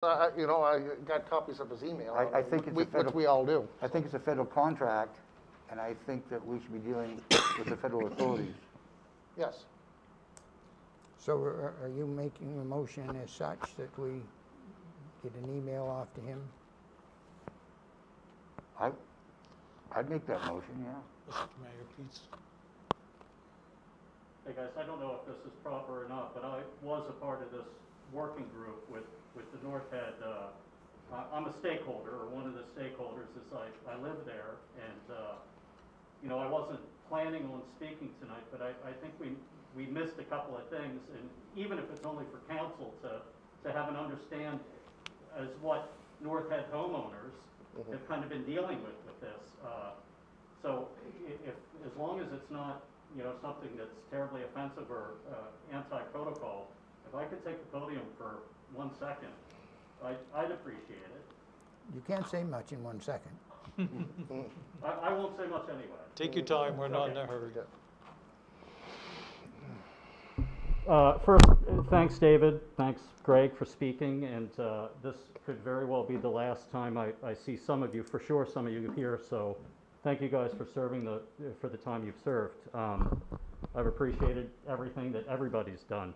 You know, I got copies of his email, I think it's a which federal, we all do. I think it's a federal contract, and I think that we should be dealing with the federal authorities. Yes. So are you making a motion as such that we get an email off to him? I'd make that motion, yeah. Mr. Mayor, please. Hey guys, I don't know if this is proper or not, but I was a part of this working group with the North Head. I'm a stakeholder, or one of the stakeholders, as I live there, and you know, I wasn't planning on speaking tonight, but I think we missed a couple of things, and even if it's only for council to have an understanding as what North Head homeowners have kind of been dealing with this. So if as long as it's not, you know, something that's terribly offensive or anti-protocol, if I could take the podium for 1 second, I'd appreciate it. You can't say much in 1 second. I won't say much anyway. Take your time, we're not in a hurry. First, thanks David, thanks Greg for speaking, and this could very well be the last time I see some of you, for sure some of you here, so thank you guys for serving for the time you've served. I've appreciated everything that everybody's done.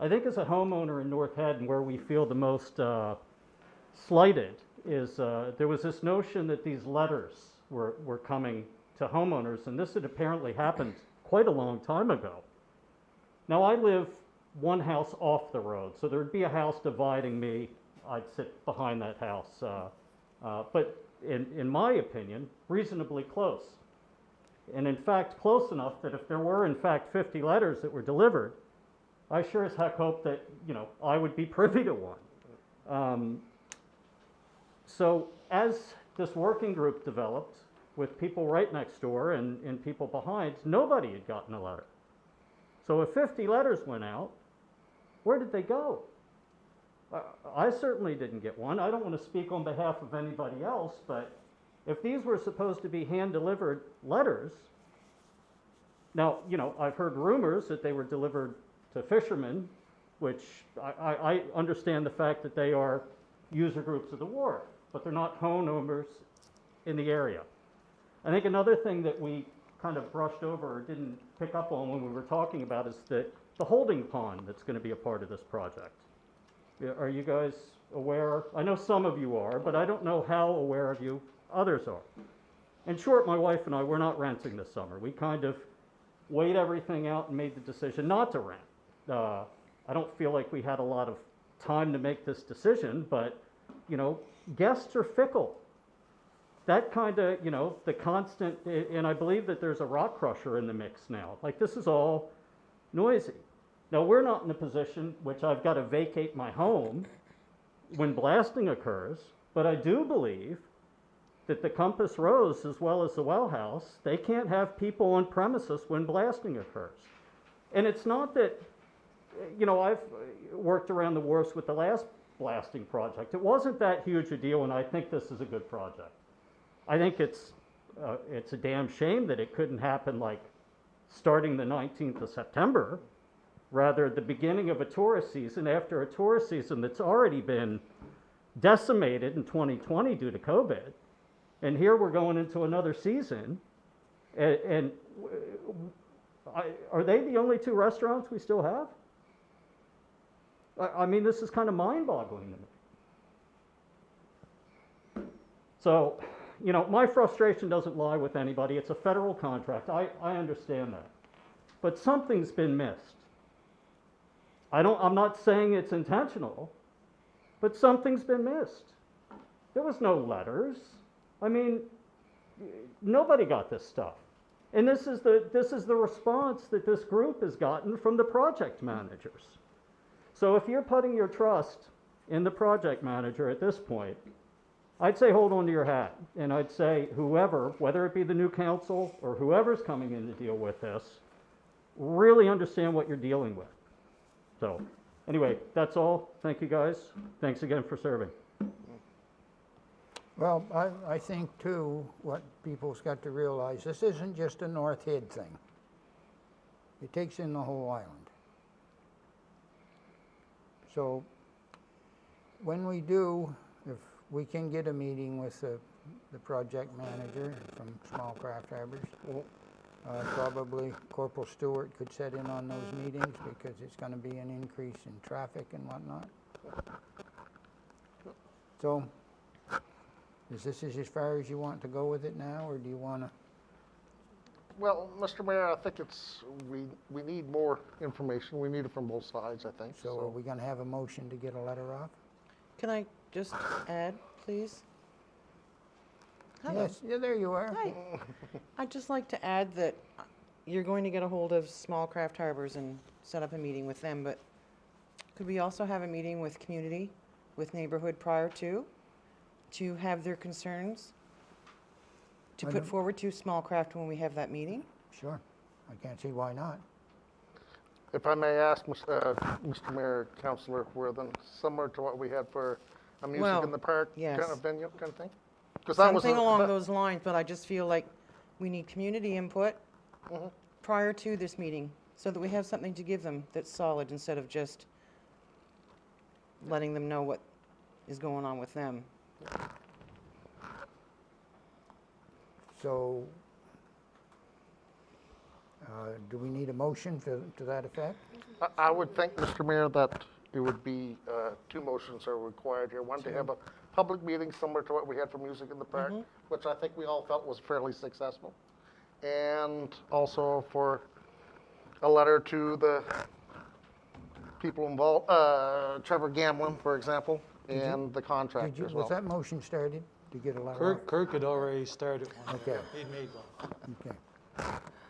I think as a homeowner in North Head, and where we feel the most slighted is there was this notion that these letters were coming to homeowners, and this had apparently happened quite a long time ago. Now I live one house off the road, so there'd be a house dividing me. I'd sit behind that house, but in my opinion, reasonably close. And in fact, close enough that if there were in fact 50 letters that were delivered, I sure as heck hope that, you know, I would be privy to one. So as this working group developed with people right next door and people behind, nobody had gotten a letter. So if 50 letters went out, where did they go? I certainly didn't get one. I don't want to speak on behalf of anybody else, but if these were supposed to be hand-delivered letters, now, you know, I've heard rumors that they were delivered to fishermen, which I understand the fact that they are user groups of the wharf, but they're not homeowners in the area. I think another thing that we kind of brushed over or didn't pick up on when we were talking about is the holding pond that's going to be a part of this project. Are you guys aware? I know some of you are, but I don't know how aware of you others are. In short, my wife and I, we're not renting this summer. We kind of weighed everything out and made the decision not to rent. I don't feel like we had a lot of time to make this decision, but, you know, guests are fickle. That kind of, you know, the constant, and I believe that there's a rock crusher in the mix now. Like, this is all noisy. Now, we're not in a position which I've got to vacate my home when blasting occurs, but I do believe that the Compass Rose, as well as the Well House, they can't have people on premises when blasting occurs. And it's not that, you know, I've worked around the wharfs with the last blasting project. It wasn't that huge a deal, and I think this is a good project. I think it's a damn shame that it couldn't happen like starting the 19th of September, rather the beginning of a tourist season after a tourist season that's already been decimated in 2020 due to COVID. And here we're going into another season, and are they the only two restaurants we still have? I mean, this is kind of mind-boggling to me. So, you know, my frustration doesn't lie with anybody. It's a federal contract. I understand that. But something's been missed. I'm not saying it's intentional, but something's been missed. There was no letters. I mean, nobody got this stuff. And this is the response that this group has gotten from the project managers. So if you're putting your trust in the project manager at this point, I'd say hold on to your hat. And I'd say whoever, whether it be the new council or whoever's coming in to deal with this, really understand what you're dealing with. So anyway, that's all. Thank you guys. Thanks again for serving. Well, I think too, what people's got to realize, this isn't just a North Head thing. It takes in the whole island. So when we do, if we can get a meeting with the project manager from Small Craft Harbors, probably Corporal Stewart could set in on those meetings because it's gonna be an increase in traffic and whatnot. So, is this as far as you want to go with it now, or do you wanna? Well, Mr. Mayor, I think we need more information. We need it from both sides, I think. So are we gonna have a motion to get a letter off? Can I just add, please? Hello. Yes, yeah, there you are. Hi. I'd just like to add that you're going to get a hold of Small Craft Harbors and set up a meeting with them, but could we also have a meeting with community, with neighborhood prior to have their concerns to I put don't- forward to Small Craft when we have that meeting? Sure, I can't see why not. If I may ask, Mr. Mayor, Councilor Worthen, similar to what we had for a music Well, in the park yes. kind of venue kind of thing? 'Cause that was Something a- along that- those lines, but I just feel like we need community input Mhm. prior to this meeting, so that we have something to give them that's solid, instead of just letting them know what is going on with them. So, do we need a motion to that effect? I would think, Mr. Mayor, that it would be, two motions are required here. One, to have a public meeting similar to what we had for music in the park, which I think we all felt was fairly successful. And also for a letter to the people involved, Trevor Gamlin, for example, and the Did contractor you, as was well. that motion started to get a letter off? Kirk had already started one. Okay. He'd made one. Okay.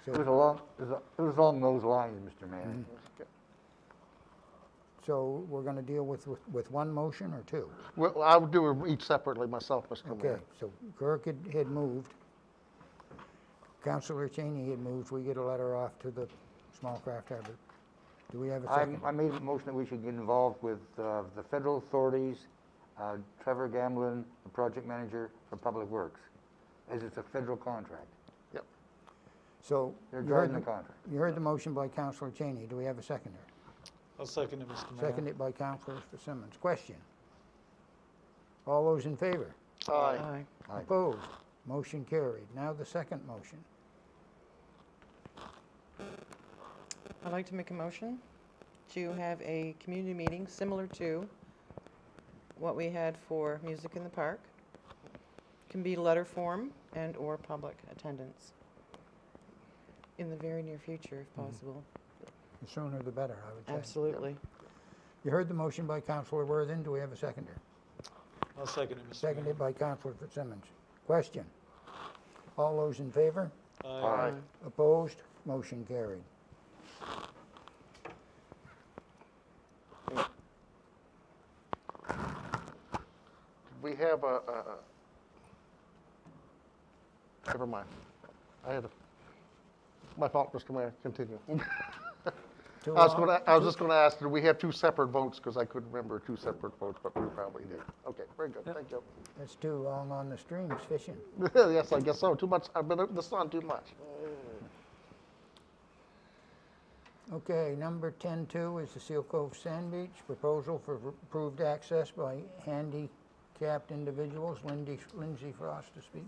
It was So, along those lines, Mr. Mayor. Okay. so we're gonna deal with one motion or two? Well, I would do it each separately myself, Mr. Okay, Mayor. so Kirk had moved. Councilor Cheney had moved. We get a letter off to the Small Craft Harbor. Do we have a second? I made a motion that we should get involved with the federal authorities, Trevor Gamlin, the project manager for Public Works, as it's a federal contract. Yep. So, They're you driving heard, the contract. you heard the motion by Councilor Cheney. Do we have a seconder? I'll second it, Mr. Mayor. Seconded by Councilor Simmons. Question? All those in favor? Aye. Aye. Aye. Opposed? Motion carried. Now the second motion. I'd like to make a motion to have a community meeting similar to what we had for music in the park. Can be letter form and/or public attendance in the very near future, if possible. The sooner the better, I would say. Absolutely. You heard the motion by Councilor Worthen. Do we have a seconder? I'll second it, Mr. Mayor. Seconded by Councilor Fitzsimmons. Question? All those in favor? Aye. Opposed? Motion carried. We have never mind. My fault, Mr. Mayor, continue. Too I was long? just gonna ask, do we have two separate votes? Because I couldn't remember two separate votes, but we probably did. Okay, very good, thank you. That's too long on the streams fishing. Yes, I guess so, too much, I've been in the sun too much. Okay, number 10-2 is the Sealcove Sand Beach. Proposal for approved access by handicapped individuals. Lindsay Frost to speak.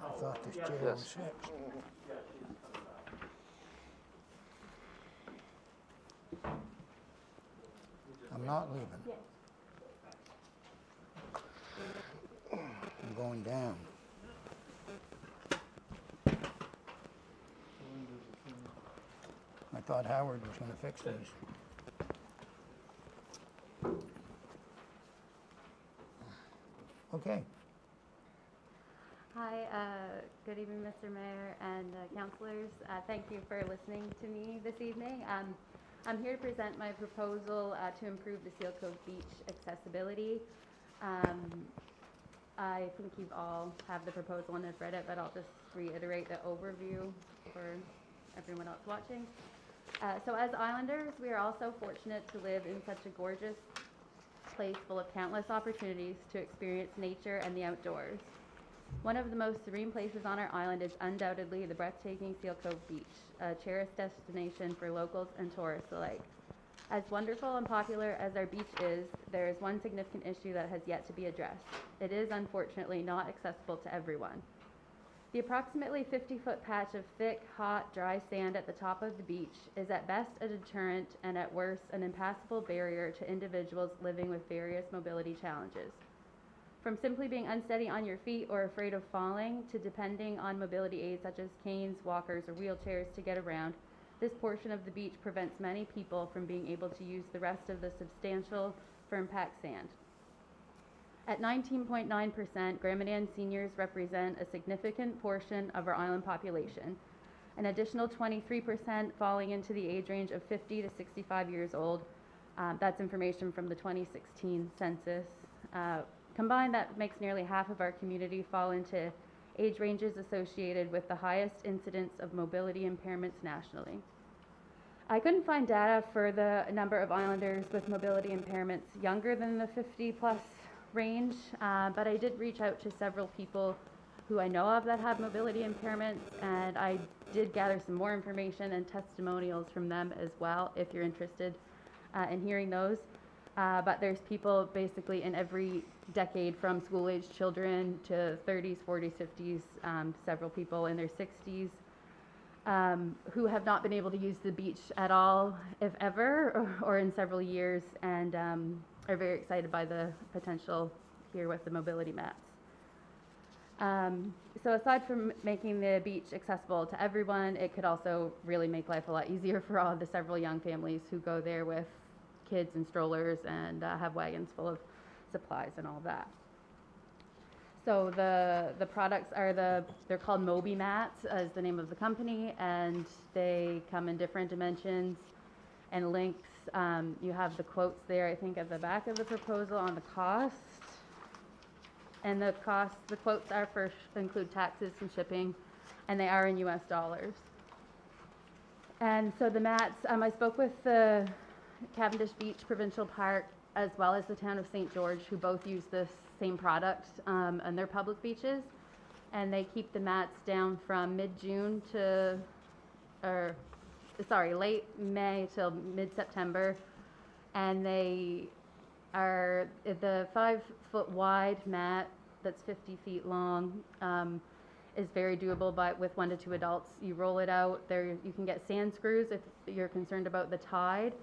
I thought this chair was Yes. fixed. I'm not leaving. I'm going down. I thought Howard was gonna fix these. Okay, Hi, good evening, Mr. Mayor and councilors. Thank you for listening to me this evening. I'm here to present my proposal to improve the Sealcoat Beach accessibility. I think you all have the proposal and have read it, but I'll just reiterate the overview for everyone else watching. So as islanders, we are also fortunate to live in such a gorgeous place full of countless opportunities to experience nature and the outdoors. One of the most serene places on our island is undoubtedly the breathtaking Sealcoat Beach, a cherished destination for locals and tourists alike. As wonderful and popular as our beach is, there is one significant issue that has yet to be addressed. It is unfortunately not accessible to everyone. The approximately 50-foot patch of thick, hot, dry sand at the top of the beach is at best a deterrent and at worst an impassable barrier to individuals living with various mobility challenges. From simply being unsteady on your feet or afraid of falling to depending on mobility aids such as canes, walkers, or wheelchairs to get around, this portion of the beach prevents many people from being able to use the rest of the substantial, firm-packed sand. At 19.9%, Grand Manan seniors represent a significant portion of our island population. An additional 23% falling into the age range of 50 to 65 years old. That's information from the 2016 census. Combined, that makes nearly half of our community fall into age ranges associated with the highest incidence of mobility impairments nationally. I couldn't find data for the number of islanders with mobility impairments younger than the 50-plus range, but I did reach out to several people who I know of that have mobility impairments, and I did gather some more information and testimonials from them as well, if you're interested in hearing those. But there's people basically in every decade from school-age children to 30s, 40s, 50s, several people in their 60s who have not been able to use the beach at all, if ever, or in several years, and are very excited by the potential here with the mobility mats. So aside from making the beach accessible to everyone, it could also really make life a lot easier for all the several young families who go there with kids and strollers and have wagons full of supplies and all that. So the products are they're called Moby Mats is the name of the company, and they come in different dimensions and lengths. You have the quotes there, I think, at the back of the proposal on the cost. And the quotes are include taxes and shipping, and they are in US dollars. And so the mats, I spoke with the Cavendish Beach Provincial Park as well as the town of St. George, who both use this same product on their public beaches. And they keep the mats down from mid-June to, late May till mid-September. And they are the 5-foot wide mat that's 50 feet long is very doable with 1 to 2 adults. You roll it out there. You can get sand screws if you're concerned about the tide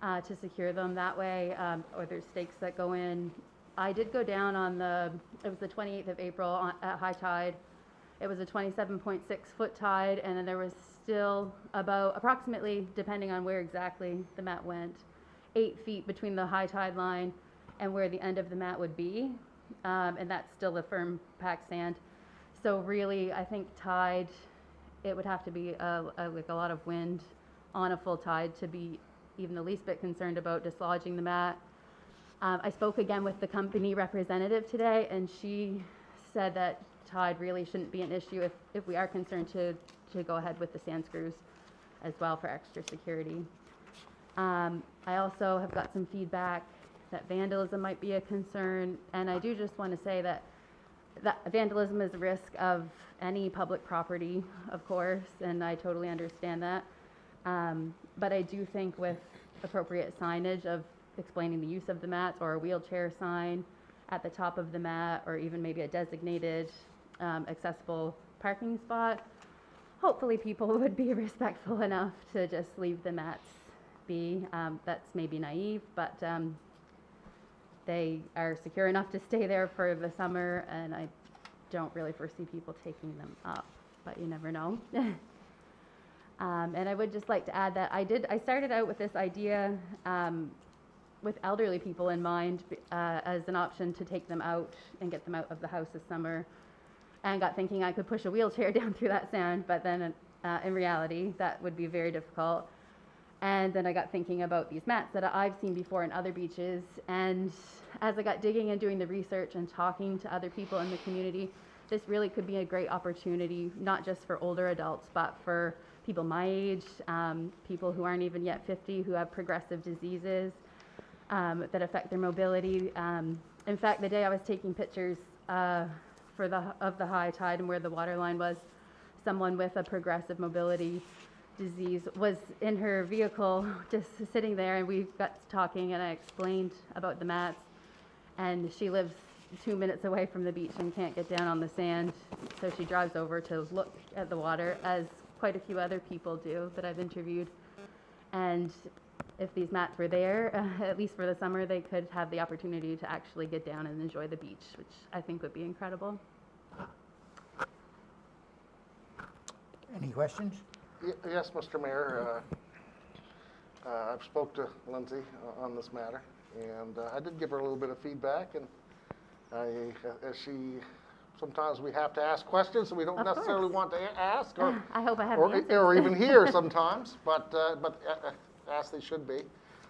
to secure them that way, or there's stakes that go in. I did go down on it was the 28th of April at high tide. It was a 27.6 foot tide, and then there was still about approximately, depending on where exactly the mat went, 8 feet between the high tide line and where the end of the mat would be, and that's still the firm packed sand. So really, I think tide, it would have to be like a lot of wind on a full tide to be even the least bit concerned about dislodging the mat. I spoke again with the company representative today, and she said that tide really shouldn't be an issue if we are concerned to go ahead with the sand screws as well for extra security. I also have got some feedback that vandalism might be a concern, and I do just want to say that vandalism is a risk of any public property, of course, and I totally understand that. But I do think with appropriate signage of explaining the use of the mats, or a wheelchair sign at the top of the mat, or even maybe a designated accessible parking spot, hopefully people would be respectful enough to just leave the mats be. That's maybe naive, but they are secure enough to stay there for the summer, and I don't really foresee people taking them up, but you never know. And I would just like to add that I started out with this idea with elderly people in mind as an option to take them out and get them out of the house this summer, and got thinking I could push a wheelchair down through that sand, but then in reality that would be very difficult. And then I got thinking about these mats that I've seen before in other beaches, and as I got digging and doing the research and talking to other people in the community, this really could be a great opportunity, not just for older adults, but for people my age, people who aren't even yet 50, who have progressive diseases that affect their mobility. In fact, the day I was taking pictures of the high tide and where the water line was, someone with a progressive mobility disease was in her vehicle just sitting there, and we got talking, and I explained about the mats, and she lives 2 minutes away from the beach and can't get down on the sand, so she drives over to look at the water, as quite a few other people do that I've interviewed. And if these mats were there, at least for the summer, they could have the opportunity to actually get down and enjoy the beach, which I think would be incredible. Any questions? Yes, Mr. Mayor, I've spoke to Lindsay on this matter, and I did give her a little bit of feedback, and as sometimes we have to ask questions that we don't Of necessarily course. want to ask, or I hope I have the answers. or even hear sometimes, but as they should be.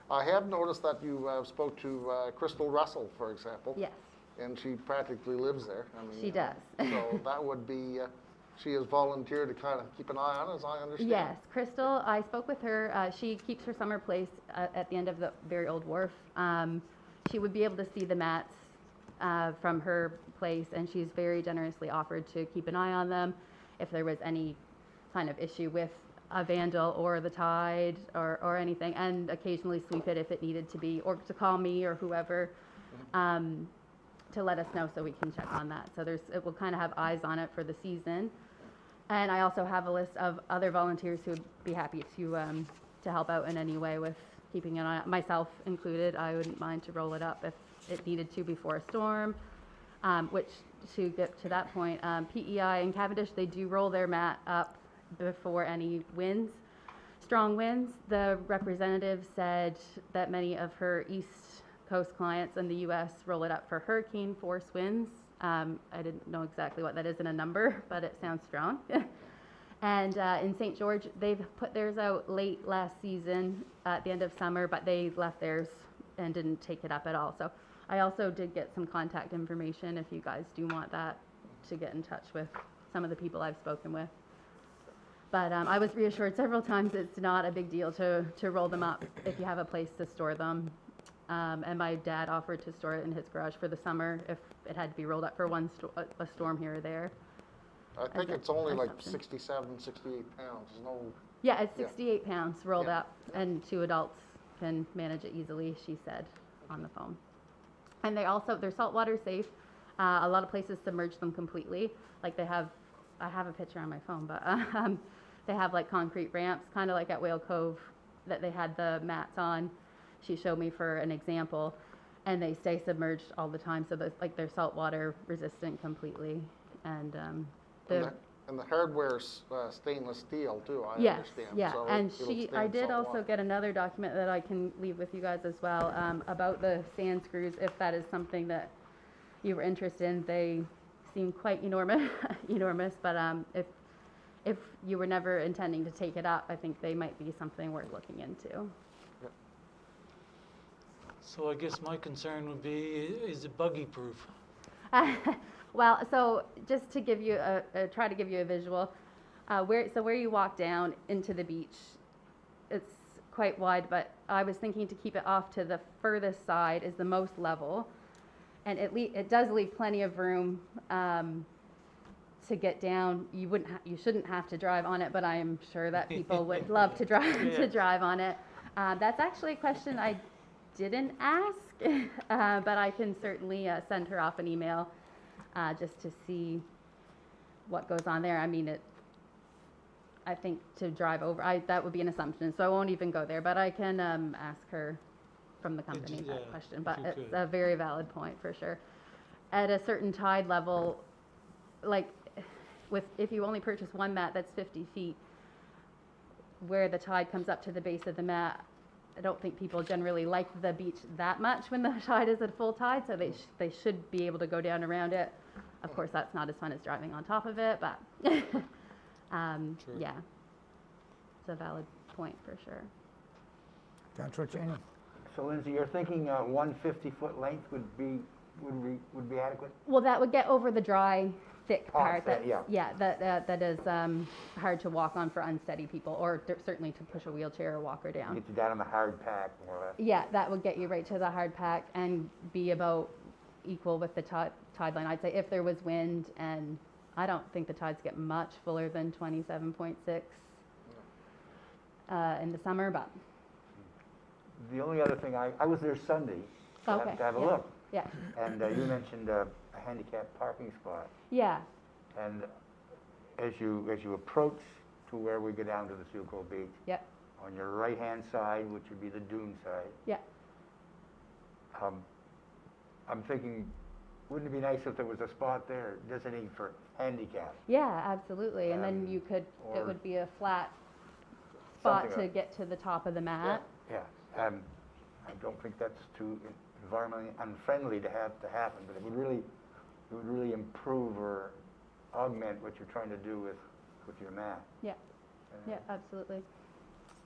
I have noticed that you spoke to Crystal Russell, for example. Yes, And she practically lives there. I mean, she does. So that would be, she has volunteered to kind of keep an eye on, as I understand. Yes, Crystal, I spoke with her. She keeps her summer place at the end of the very old wharf. She would be able to see the mats from her place, and she's very generously offered to keep an eye on them if there was any kind of issue with a vandal or the tide or anything, and occasionally sweep it if it needed to be, or to call me or whoever to let us know so we can check on that. So it will kind of have eyes on it for the season. And I also have a list of other volunteers who would be happy to help out in any way with keeping an eye, myself included. I wouldn't mind to roll it up if it needed to before a storm, which, to get to that point, PEI and Cavendish, they do roll their mat up before any winds, strong winds. The representative said that many of her East Coast clients in the U.S. roll it up for hurricane force winds. I didn't know exactly what that is in a number, but it sounds strong. And in St. George, they've put theirs out late last season at the end of summer, but they left theirs and didn't take it up at all. So I also did get some contact information if you guys do want that, to get in touch with some of the people I've spoken with. But I was reassured several times it's not a big deal to roll them up if you have a place to store them. And my dad offered to store it in his garage for the summer if it had to be rolled up for a storm here or there. I think As a- it's only as like option. 67, 68 pounds. No, Yeah, it's Yeah. 68 pounds rolled Yeah. up, and 2 adults can manage it easily, she said on the phone. And they're saltwater safe. A lot of places submerge them completely. Like I have a picture on my phone, but they have like concrete ramps, kind of like at Whale Cove that they had the mats on. She showed me for an example, and they stay submerged all the time, so they're saltwater resistant completely. And and the hardware's stainless steel too, I yes, understand. yeah, so and it'll I stand did salt also water. get another document that I can leave with you guys as well, about the sand screws, if that is something that you were interested in. They seem quite enormous, but if you were never intending to take it up, I think they might be something worth looking into. So I guess my concern would be, is it buggy proof? Well, so just to give you try to give you a visual, where you walk down into the beach, it's quite wide, but I was thinking to keep it off to the furthest side is the most level, and it does leave plenty of room to get down. You shouldn't have to drive on it, but I am sure that people would love to drive on it. That's actually a question I didn't ask, but I can certainly send her off an email just to see what goes on there. I mean, I think to drive over, that would be an assumption, so I won't even go there, but I can ask her from the company Yeah, that question. if But you it's could. a very valid point for sure. At a certain tide level, like if you only purchase one mat that's 50 feet, where the tide comes up to the base of the mat, I don't think people generally like the beach that much when the tide is at full tide, so they should be able to go down around it. Of course, that's not as fun as driving on top of it, but True. yeah, it's a valid point for sure. Councillor Cheney? So Lindsay, you're thinking one 50-foot length would be adequate? Well, that would get over the dry, thick Oh, part. that- yeah. That is hard to walk on for unsteady people, or certainly to push a wheelchair or walker down. Get you down on the hard pack, more or less. Yeah, that would get you right to the hard pack and be about equal with the tide line. I'd say if there was wind, and I don't think the tides get much fuller than 27.6 in the summer, but The only other thing, I was there Sunday okay. to have a Yeah. look, Yeah, and you mentioned a handicapped parking spot. yeah, And as you approach to where we go down to the Sealcoat Beach, yeah, on your right-hand side, which would be the dune side, yeah. I'm thinking, wouldn't it be nice if there was a spot there designated for handicap? Yeah, absolutely. And then you could, it or would be a flat spot something to like- get to the top of the mat. Yeah, I don't think that's too environmentally unfriendly to have to happen, but it would really improve or augment what you're trying to do with your mat. Yeah, yeah, absolutely.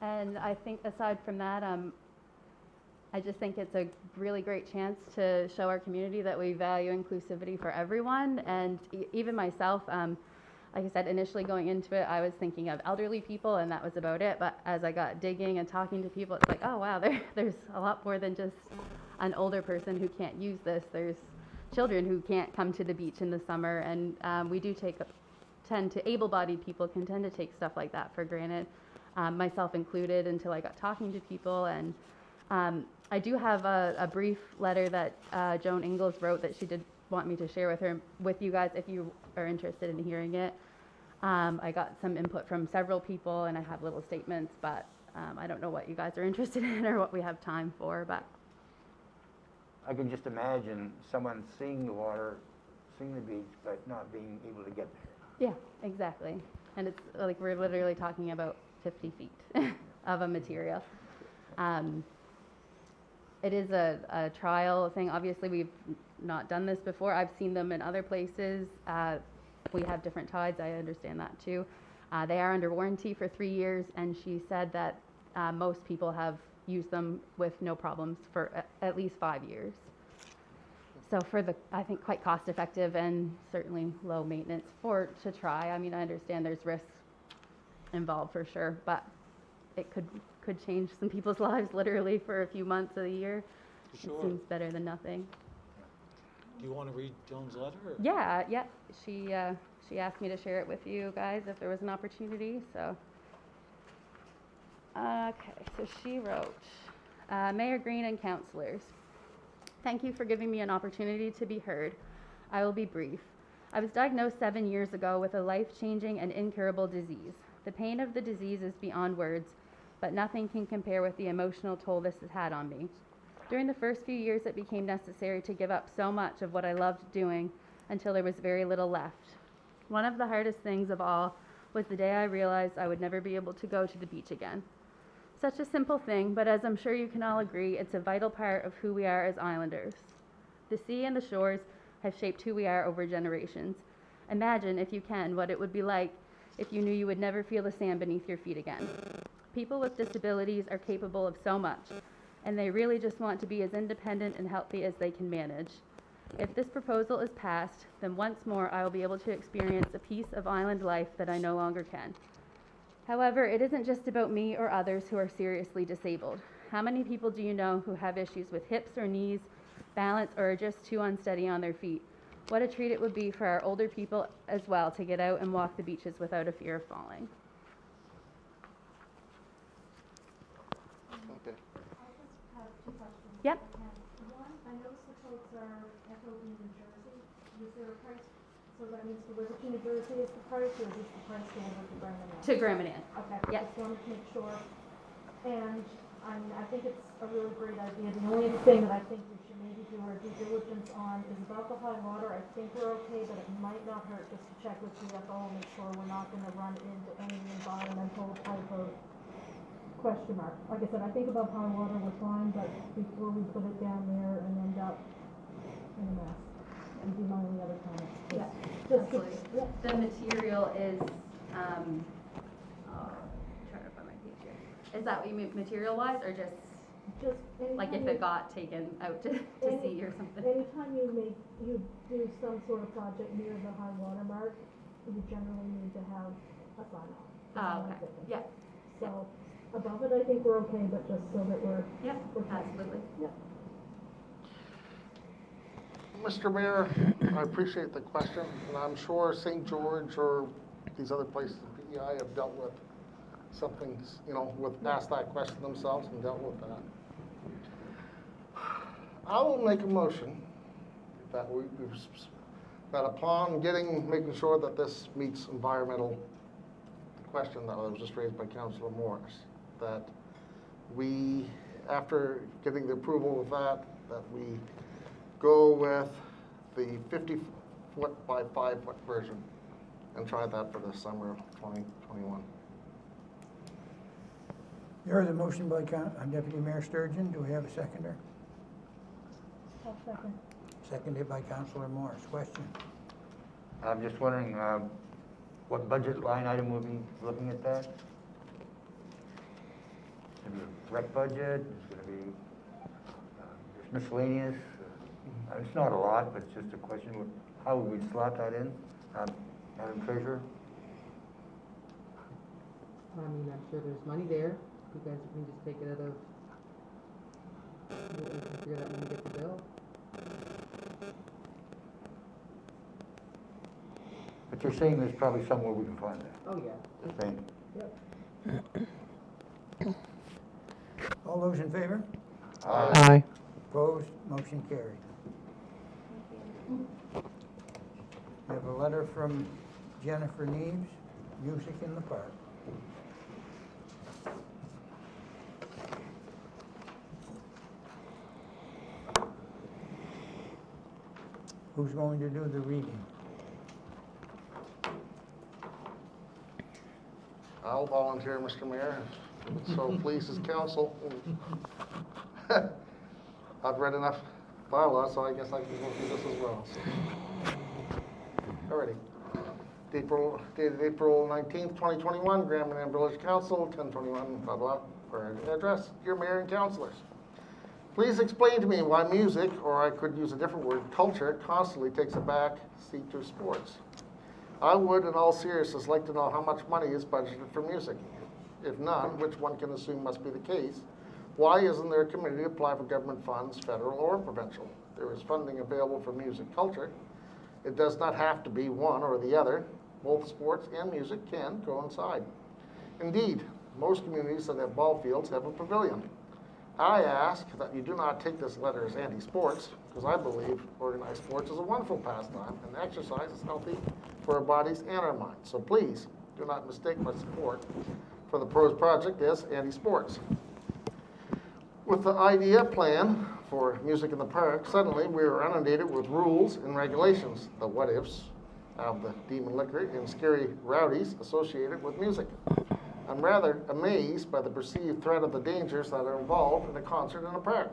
And I think aside from that, I just think it's a really great chance to show our community that we value inclusivity for everyone. And even myself, like I said, initially going into it, I was thinking of elderly people and that was about it. But as I got digging and talking to people, it's like, oh wow, there's a lot more than just an older person who can't use this. There's children who can't come to the beach in the summer. And we do able-bodied people can tend to take stuff like that for granted, myself included, until I got talking to people. And I do have a brief letter that Joan Ingalls wrote that she did want me to share with you guys if you are interested in hearing it. I got some input from several people and I have little statements, but I don't know what you guys are interested in or what we have time for, but I can just imagine someone seeing the water, seeing the beach, but not being able to get there. yeah, exactly. And it's like we're literally talking about 50 feet of a material. It is a trial thing. Obviously, we've not done this before. I've seen them in other places. We have different tides. I understand that too. They are under warranty for 3 years, and she said that most people have used them with no problems for at least 5 years. So I think quite cost effective and certainly low maintenance to try. I mean, I understand there's risks involved for sure, but it could change some people's lives literally for a few months of the year. Sure. It seems better than nothing. Do you want to read Joan's letter? Or? Yeah, yeah. She asked me to share it with you guys if there was an opportunity. So, okay. So she wrote, Mayor Green and councillors, thank you for giving me an opportunity to be heard. I will be brief. I was diagnosed 7 years ago with a life-changing and incurable disease. The pain of the disease is beyond words, but nothing can compare with the emotional toll this has had on me. During the first few years, it became necessary to give up so much of what I loved doing until there was very little left. One of the hardest things of all was the day I realized I would never be able to go to the beach again. Such a simple thing, but as I'm sure you can all agree, it's a vital part of who we are as islanders. The sea and the shores have shaped who we are over generations. Imagine, if you can, what it would be like if you knew you would never feel the sand beneath your feet again. People with disabilities are capable of so much, and they really just want to be as independent and healthy as they can manage. If this proposal is passed, then once more I will be able to experience a piece of island life that I no longer can. However, it isn't just about me or others who are seriously disabled. How many people do you know who have issues with hips or knees, balance, or are just too unsteady on their feet? What a treat it would be for our older people as well to get out and walk the beaches without a fear of falling. Okay. I just have two questions. Yep. One, I noticed the folks are FOB New Jersey. Is there a price, so that means delivered to New Jersey is the price, or is this the price delivered to Birmingham? To Gramanan. Okay, Yep. just wanted to make sure. And, I mean, I think it's a really great idea. The only thing that I think we should maybe do our due diligence on is about the high water. I think we're okay, but it might not hurt just to check with CFO and make sure we're not gonna run into any environmental type of question mark. Like I said, I think about high water we're fine, but before we put it down there and end up in a mess. And be my only other comment. Yeah, Just absolutely. yeah. The material is, trying to find my page here. Is that what you mean material-wise, or just Just like if it got taken out to sea or something? Anytime you do some sort of project near the high water mark, you generally need to have a sign off. Oh, okay, yeah, So above it, I think we're okay, but just so that we're. yep, we're covered. absolutely. Yep. Mr. Mayor, I appreciate the question, and I'm sure St. George or these other places in PEI have dealt with something, asked that question themselves and dealt with that. I will make a motion that that upon making sure that this meets environmental, the question that was just raised by Councilor Morris, that we, after getting the approval of that we go with the 50-foot by 5-foot version and try that for the summer of 2021. There is a motion by Deputy Mayor Sturgeon. Do we have a seconder? I'll second. Seconded by Councilor Morris. Question? I'm just wondering, what budget line item we'll be looking at that? It's gonna be a rec budget, it's gonna be, just miscellaneous. It's not a lot, but it's just a question, how would we slot that in? Madam Treasurer? I mean, I'm sure there's money there. You guys can just take it out of, we can figure that when we get the bill. But you're saying there's probably somewhere we can find that, Oh, yeah. just saying. Yep. All those in favor? Aye. Opposed? Motion carried. We have a letter from Jennifer Neves, Music in the Park. Who's going to do the reading? I'll volunteer, Mr. Mayor, if it so pleases council. I've read enough bylaws, so I guess I can go through this as well. Alrighty. Dated April 19th, 2021, Grand Manan Village Council, 1021, blah, blah, for an address. Dear Mayor and councilors, please explain to me why music, or I could use a different word, culture, constantly takes a back seat to sports. I would, in all seriousness, like to know how much money is budgeted for music. If none, which one can assume must be the case, why isn't there a committee to apply for government funds, federal or provincial? There is funding available for music culture. It does not have to be one or the other. Both sports and music can coincide. Indeed, most communities that have ball fields have a pavilion. I ask that you do not take this letter as anti-sports, because I believe organized sports is a wonderful pastime, and exercise is healthy for our bodies and our minds. So please, do not mistake my support for the PROS project as anti-sports. With the idea plan for music in the park, suddenly we were inundated with rules and regulations, the what-ifs of the demon liquor and scary rowdies associated with music. I'm rather amazed by the perceived threat of the dangers that are involved in a concert in a park.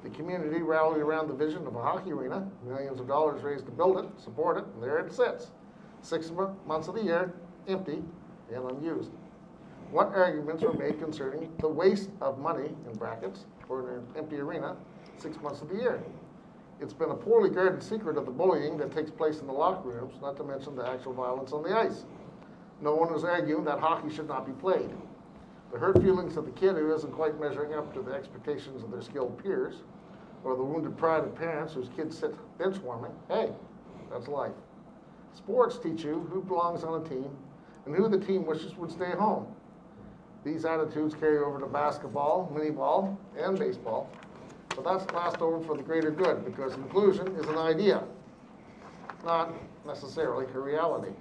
The community rallied around the vision of a hockey arena, millions of dollars raised to build it, support it, and there it sits. 6 months of the year, empty and unused. What arguments were made concerning the waste of money, in brackets, for an empty arena 6 months of the year? It's been a poorly guarded secret of the bullying that takes place in the locker rooms, not to mention the actual violence on the ice. No one is arguing that hockey should not be played. The hurt feelings of the kid who isn't quite measuring up to the expectations of their skilled peers, or the wounded pride of parents whose kids sit bench warming, hey, that's life. Sports teach you who belongs on a team and who the team wishes would stay home. These attitudes carry over to basketball, mini ball, and baseball, but that's passed over for the greater good because inclusion is an idea, not necessarily a reality.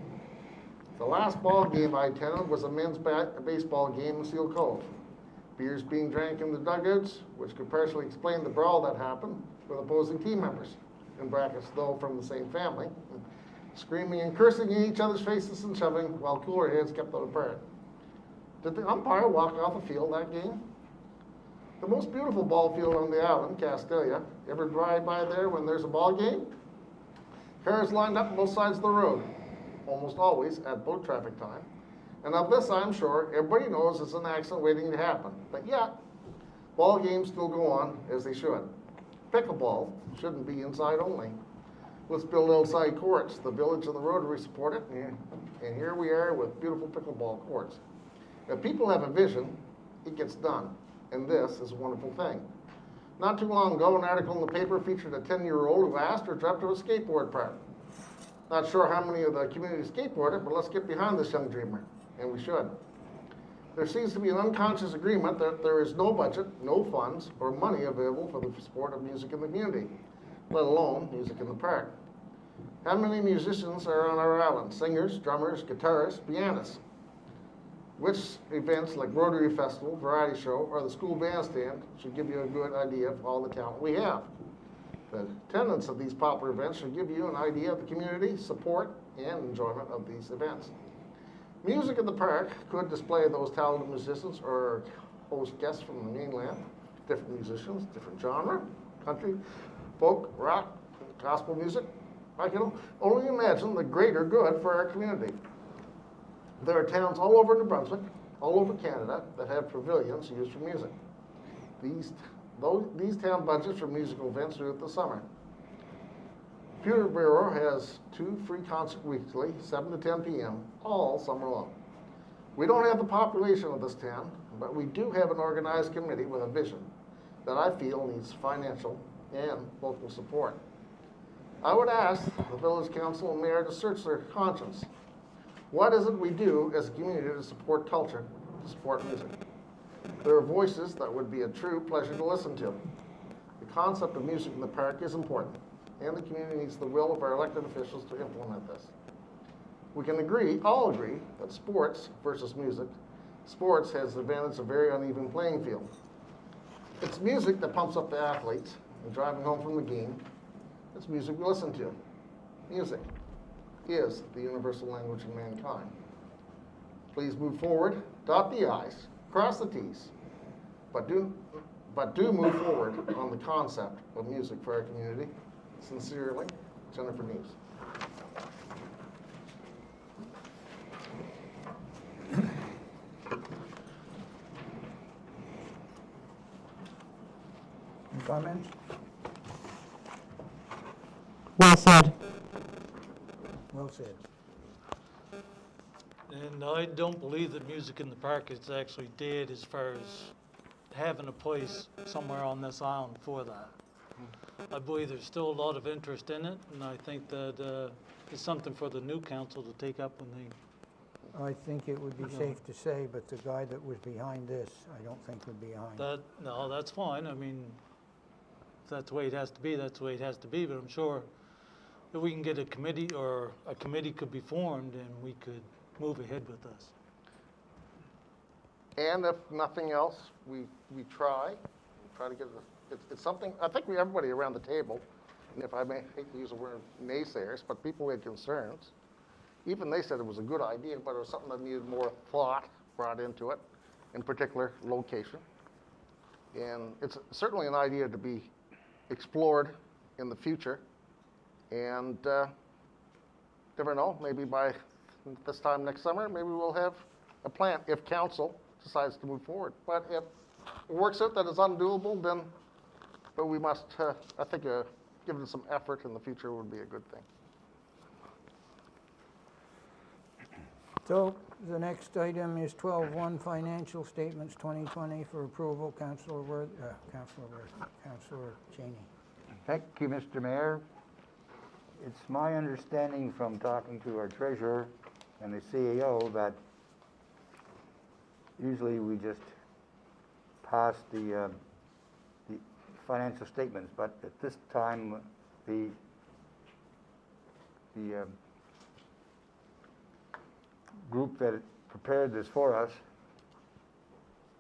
The last ball game I attended was a men's baseball game in Sealcove. Beers being drank in the dugouts, which could partially explain the brawl that happened with opposing team members, in brackets though from the same family, screaming and cursing in each other's faces and shoving while cooler heads kept them apart. Did the umpire walk off the field that game? The most beautiful ball field on the island, Castelia. Ever drive by there when there's a ball game? Cars lined up on both sides of the road, almost always at boat traffic time. And of this, I'm sure, everybody knows it's an accident waiting to happen. But yet, ball games still go on as they should. Pickleball shouldn't be inside only. Let's build outside courts. The village and the Rotary support it, and here we are with beautiful pickleball courts. If people have a vision, it gets done, and this is a wonderful thing. Not too long ago, an article in the paper featured a 10-year-old who asked or dreamt of a skateboard park. Not sure how many of the community skateboarded, but let's get behind this young dreamer, and we should. There seems to be an unconscious agreement that there is no budget, no funds, or money available for the sport of music in the community, let alone music in the park. How many musicians are on our island? Singers, drummers, guitarists, pianists. Which events like Rotary Festival, Variety Show, or the school bandstand should give you a good idea of all the talent we have. The attendance of these popular events should give you an idea of the community, support, and enjoyment of these events. Music in the park could display those talented musicians or host guests from the mainland, different musicians, different genre, country, folk, rock, gospel music. I can only imagine the greater good for our community. There are towns all over New Brunswick, all over Canada, that have pavilions used for music. These town budgets for musical events throughout the summer. Peterborough has 2 free concerts weekly, 7 to 10 p.m., all summer long. We don't have the population of this town, but we do have an organized committee with a vision that I feel needs financial and local support. I would ask the village council and mayor to search their conscience. What is it we do as a community to support culture, to support music? There are voices that would be a true pleasure to listen to. The concept of music in the park is important, and the community needs the will of our elected officials to implement this. We can all agree, that sports versus music, sports has the advantage of a very uneven playing field. It's music that pumps up the athletes and driving home from the game. It's music we listen to. Music is the universal language of mankind. Please move forward, dot the I's, cross the T's, but do move forward on the concept of music for our community. Sincerely, Jennifer Neves. Any comments? Well said. Well said. And I don't believe that music in the park is actually dead as far as having a place somewhere on this island for that. I believe there's still a lot of interest in it, and I think that it's something for the new council to take up when they, I think it would be safe to say, but the guy that was behind this, I don't think would be behind it. no, that's fine. I mean, if that's the way it has to be, that's the way it has to be, but I'm sure if we can get a committee, or a committee could be formed, and we could move ahead with this. And if nothing else, we try to get it's something, I think everybody around the table, and if I may hate to use the word naysayers, but people who had concerns, even they said it was a good idea, but it was something that needed more thought brought into it, in particular location. And it's certainly an idea to be explored in the future. And never know, maybe by this time next summer, maybe we'll have a plan if council decides to move forward. But if it works out that it's undoable, then but we must, I think, give it some effort in the future would be a good thing. So the next item is 12.1 financial statements 2020 for approval. Councillor Cheney. Thank you, Mr. Mayor. It's my understanding from talking to our treasurer and the CEO that usually we just pass the financial statements, but at this time the group that prepared this for us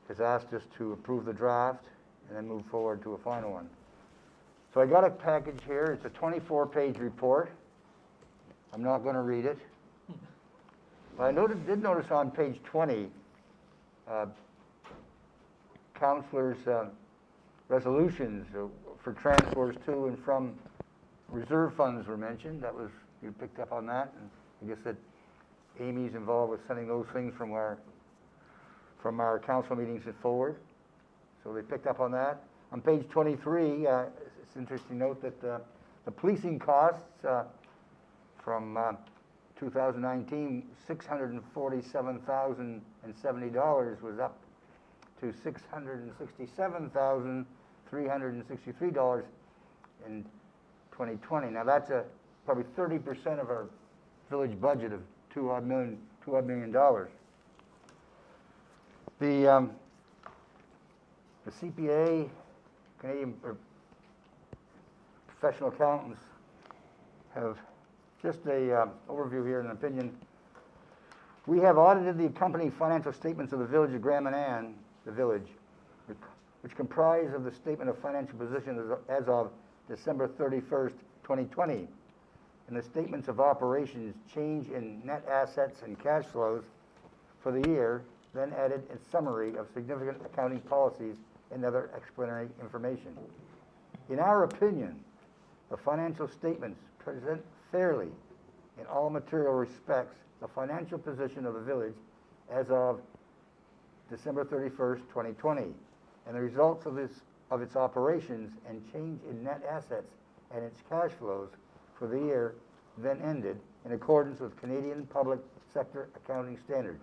has asked us to approve the draft and then move forward to a final one. So I got a package here. It's a 24-page report. I'm not going to read it. But I did notice on page 20, councillors' resolutions for transfers to and from reserve funds were mentioned. That was, you picked up on that. And I guess that Amy's involved with sending those things from our council meetings and forward. So they picked up on that. On page 23, it's interesting to note that the policing costs from 2019, $647,070 was up to $667,500 $363 in 2020. Now that's probably 30% of our village budget of $2 odd million. The CPA, Canadian Professional Accountants, have just a overview here and an opinion. We have audited the accompanying financial statements of the village of Grand Manan, the village, which comprise of the statement of financial position as of December 31st, 2020, and the statements of operations, change in net assets and cash flows for the year, then added a summary of significant accounting policies and other explanatory information. In our opinion, the financial statements present fairly, in all material respects, the financial position of the village as of December 31st, 2020, and the results of its operations and change in net assets and its cash flows for the year then ended in accordance with Canadian public sector accounting standards.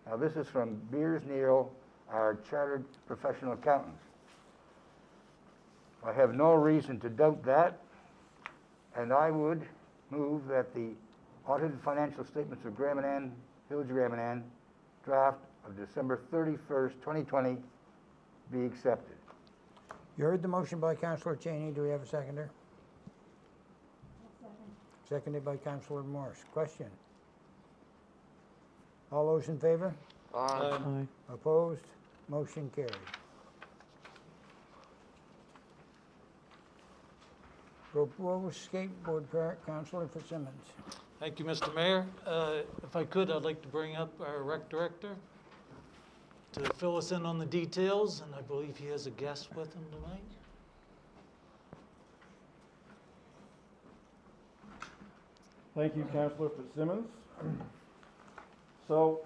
Now this is from Beers Neal, our chartered professional accountants. I have no reason to doubt that, and I would move that the audited financial statements of Grand Manan, Village of Grand Manan, draft of December 31st, 2020, be accepted. You heard the motion by Councillor Cheney. Do we have a seconder? Seconded by Councillor Morris. Question? All those in favor? Aye. Opposed? Motion carried. Proposed skateboard park, Councillor Fitzsimmons. Thank you, Mr. Mayor. If I could, I'd like to bring up our rec director to fill us in on the details, and I believe he has a guest with him tonight. Thank you, Councillor Fitzsimmons. So,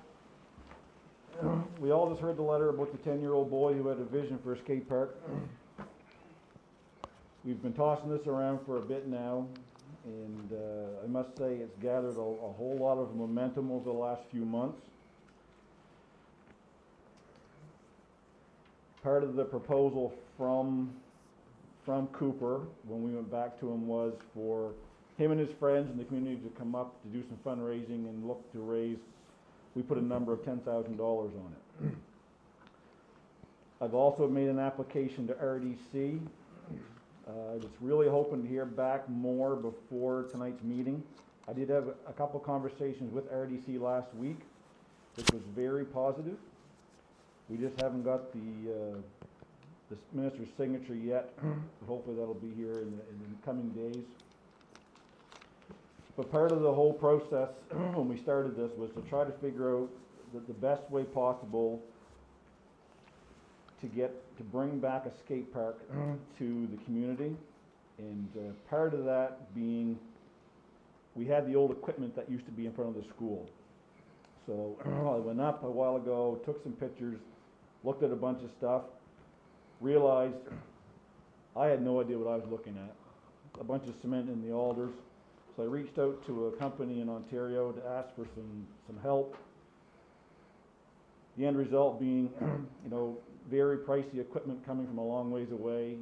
we all just heard the letter about the 10-year-old boy who had a vision for a skate park. We've been tossing this around for a bit now, and I must say it's gathered a whole lot of momentum over the last few months. Part of the proposal from Cooper, when we went back to him, was for him and his friends in the community to come up to do some fundraising and look to raise, we put a number of $10,000 on it. I've also made an application to RDC. I was really hoping to hear back more before tonight's meeting. I did have a couple conversations with RDC last week, which was very positive. We just haven't got the minister's signature yet, but hopefully that'll be here in the coming days. But part of the whole process when we started this was to try to figure out the best way possible to bring back a skate park to the community. And part of that being, we had the old equipment that used to be in front of the school. So I went up a while ago, took some pictures, looked at a bunch of stuff, realized I had no idea what I was looking at. A bunch of cement in the alders. So I reached out to a company in Ontario to ask for some help. The end result being, very pricey equipment coming from a long ways away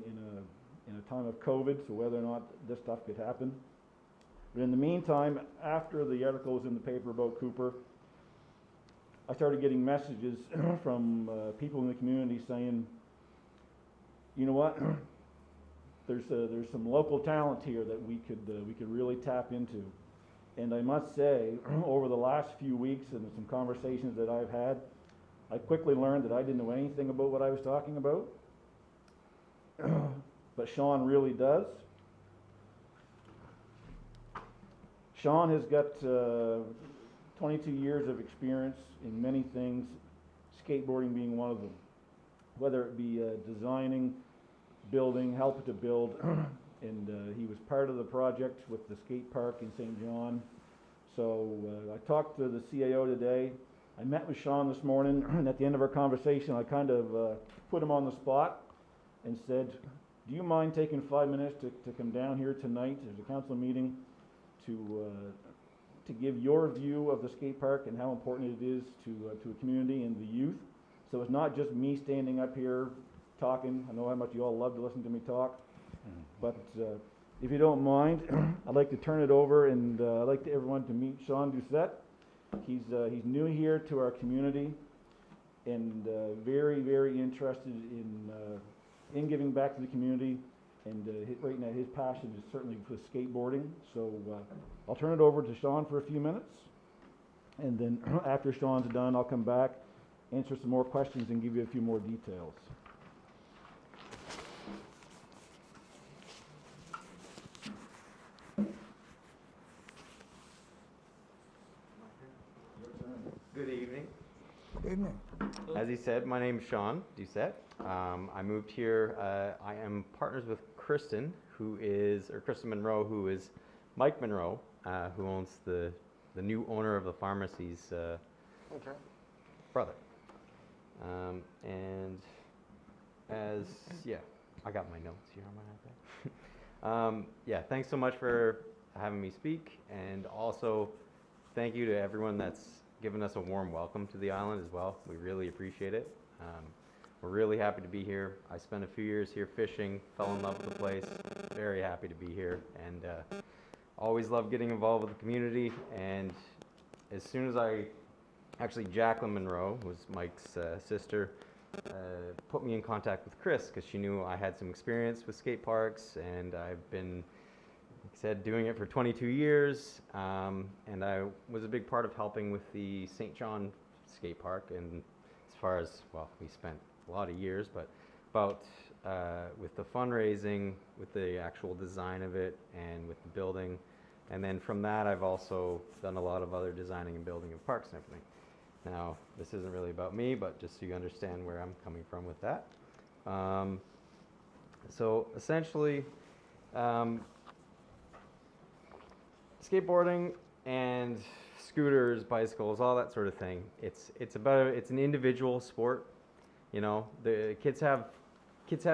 in a time of COVID, so whether or not this stuff could happen. But in the meantime, after the article was in the paper about Cooper, I started getting messages from people in the community saying, you know what, there's some local talent here that we could really tap into. And I must say, over the last few weeks and some conversations that I've had, I quickly learned that I didn't know anything about what I was talking about, but Sean really does. Sean has got 22 years of experience in many things, skateboarding being one of them, whether it be designing, building, helping to build, and he was part of the project with the skate park in St. John. So I talked to the CAO today. I met with Sean this morning, and at the end of our conversation, I kind of put him on the spot and said, do you mind taking 5 minutes to come down here tonight? There's a council meeting to give your view of the skate park and how important it is to a community and the youth. So it's not just me standing up here talking. I know how much you all love to listen to me talk. But if you don't mind, I'd like to turn it over, and I'd like everyone to meet Sean Doucette. He's new here to our community, and very, very interested in giving back to the community. And right now, his passion is certainly for skateboarding. So I'll turn it over to Sean for a few minutes, and then after Sean's done, I'll come back, answer some more questions, and give you a few more details. Good evening. Good evening. As he said, my name is Sean Doucette. I moved here. I am partners with Kristen, Kristen Monroe, who is Mike Monroe, who owns the new owner of the pharmacy's brother. And I got my notes here on my iPad. Thanks so much for having me speak, and also thank you to everyone that's given us a warm welcome to the island as well. We really appreciate it. We're really happy to be here. I spent a few years here fishing, fell in love with the place. Very happy to be here, and always love getting involved with the community. And as soon as Jacqueline Monroe, was Mike's sister, put me in contact with Chris because she knew I had some experience with skate parks, and I've been, like I said, doing it for 22 years, and I was a big part of helping with the St. John skate park. And as far as, we spent a lot of years, but with the fundraising, with the actual design of it, and with the building. And then from that, I've also done a lot of other designing and building of parks and everything. Now, this isn't really about me, but just so you understand where I'm coming from with that. So essentially, skateboarding and scooters, bicycles, all that sort of thing. It's an individual sport. You know, the kids have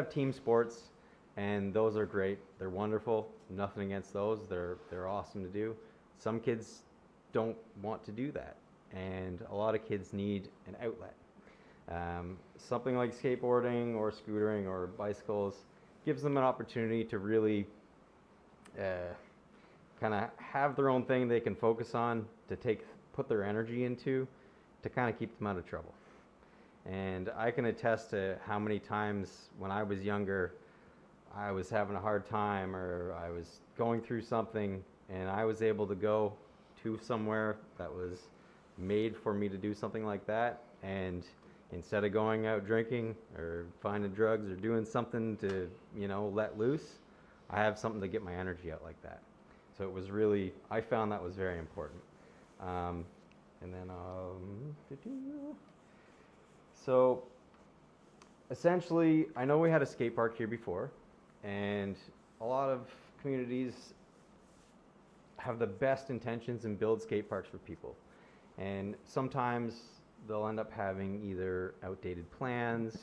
team sports, and those are great. They're wonderful. Nothing against those. They're awesome to do. Some kids don't want to do that, and a lot of kids need an outlet. Something like skateboarding or scootering or bicycles gives them an opportunity to really kind of have their own thing they can focus on, to put their energy into, to kind of keep them out of trouble. And I can attest to how many times when I was younger, I was having a hard time, or I was going through something, and I was able to go to somewhere that was made for me to do something like that. And instead of going out drinking or finding drugs or doing something to, let loose, I have something to get my energy out like that. So it was really, I found that was very important. So essentially, I know we had a skate park here before, and a lot of communities have the best intentions and build skate parks for people. And sometimes they'll end up having either outdated plans,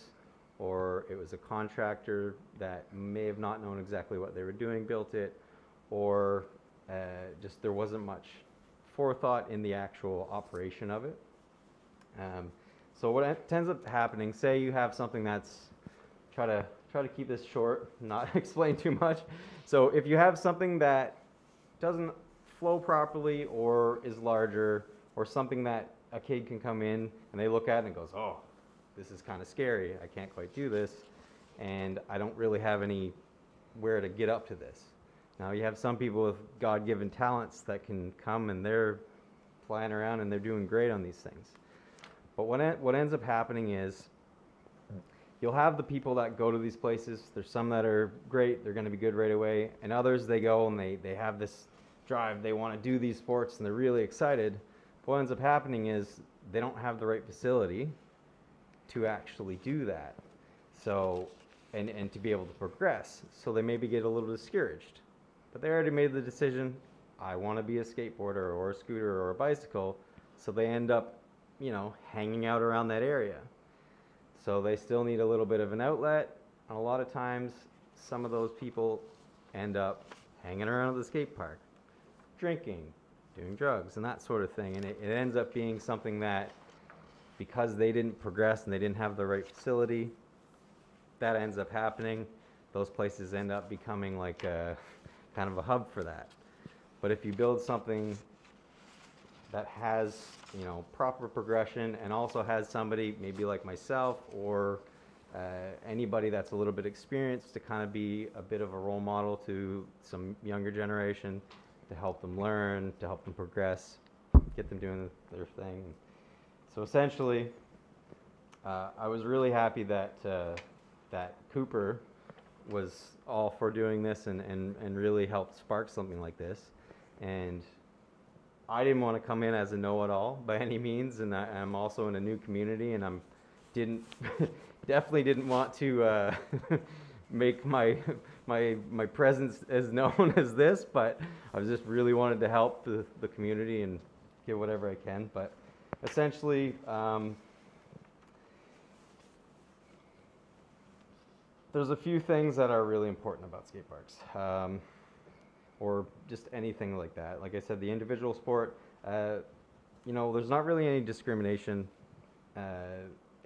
or it was a contractor that may have not known exactly what they were doing built it, or just there wasn't much forethought in the actual operation of it. So what ends up happening, say you have something that's, try to keep this short, not explain too much. So if you have something that doesn't flow properly, or is larger, or something that a kid can come in and they look at it and goes, oh, this is kind of scary, I can't quite do this, and I don't really have anywhere to get up to this. Now you have some people with God-given talents that can come and they're flying around and they're doing great on these things. But what ends up happening is you'll have the people that go to these places. There's some that are great, they're going to be good right away, and others, they go and they have this drive, they want to do these sports and they're really excited. What ends up happening is they don't have the right facility to actually do that, so and to be able to progress. So they maybe get a little discouraged, but they already made the decision, I want to be a skateboarder or a scooter or a bicycle, so they end up hanging out around that area. So they still need a little bit of an outlet, and a lot of times some of those people end up hanging around the skate park, drinking, doing drugs, and that sort of thing. And it ends up being something that, because they didn't progress and they didn't have the right facility, that ends up happening, those places end up becoming like a kind of a hub for that. But if you build something that has, you know, proper progression and also has somebody maybe like myself or anybody that's a little bit experienced to kind of be a bit of a role model to some younger generation, to help them learn, to help them progress, get them doing their thing. So essentially, I was really happy that that Cooper was all for doing this and really helped spark something like this. And I didn't want to come in as a know-it-all by any means, and I'm also in a new community, and definitely didn't want to make my presence as known as this, but I just really wanted to help the community and give whatever I can. But essentially, there's a few things that are really important about skate parks, or just anything like that. Like I said, the individual sport, you know, there's not really any discrimination.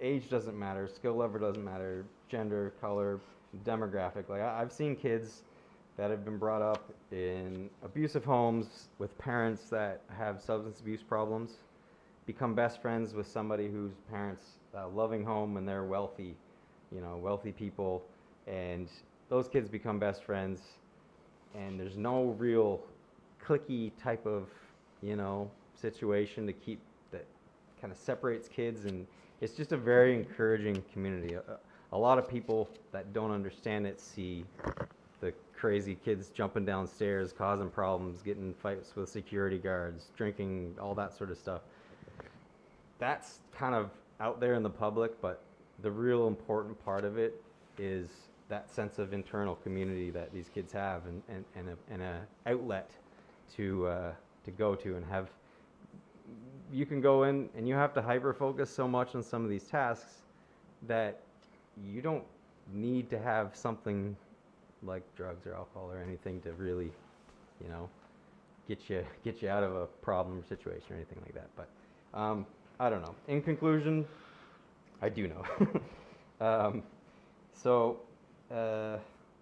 Age doesn't matter, skill level doesn't matter, gender, color, demographic. Like I've seen kids that have been brought up in abusive homes with parents that have substance abuse problems become best friends with somebody whose parents loving home and they're wealthy, you know, wealthy people, and those kids become best friends, and there's no real cliquey type of, you know, situation to keep that kind of separates kids, and it's just a very encouraging community. A lot of people that don't understand it see the crazy kids jumping downstairs, causing problems, getting in fights with security guards, drinking, all that sort of stuff. That's kind of out there in the public, but the real important part of it is that sense of internal community that these kids have, and a outlet to go to and have. You can go in and you have to hyper focus so much on some of these tasks that you don't need to have something like drugs or alcohol or anything to really, you know, get you out of a problem situation or anything like that. But I don't know. In conclusion, I do know. So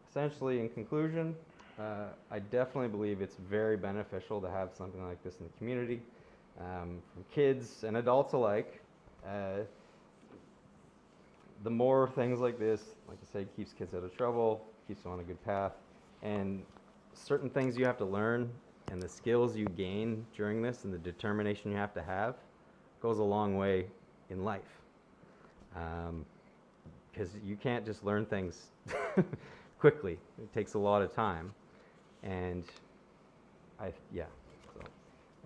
essentially, in conclusion, I definitely believe it's very beneficial to have something like this in the community, from kids and adults alike. The more things like this, like I said, keeps kids out of trouble, keeps them on a good path, and certain things you have to learn and the skills you gain during this and the determination you have to have goes a long way in life. Because you can't just learn things quickly. It takes a lot of time. And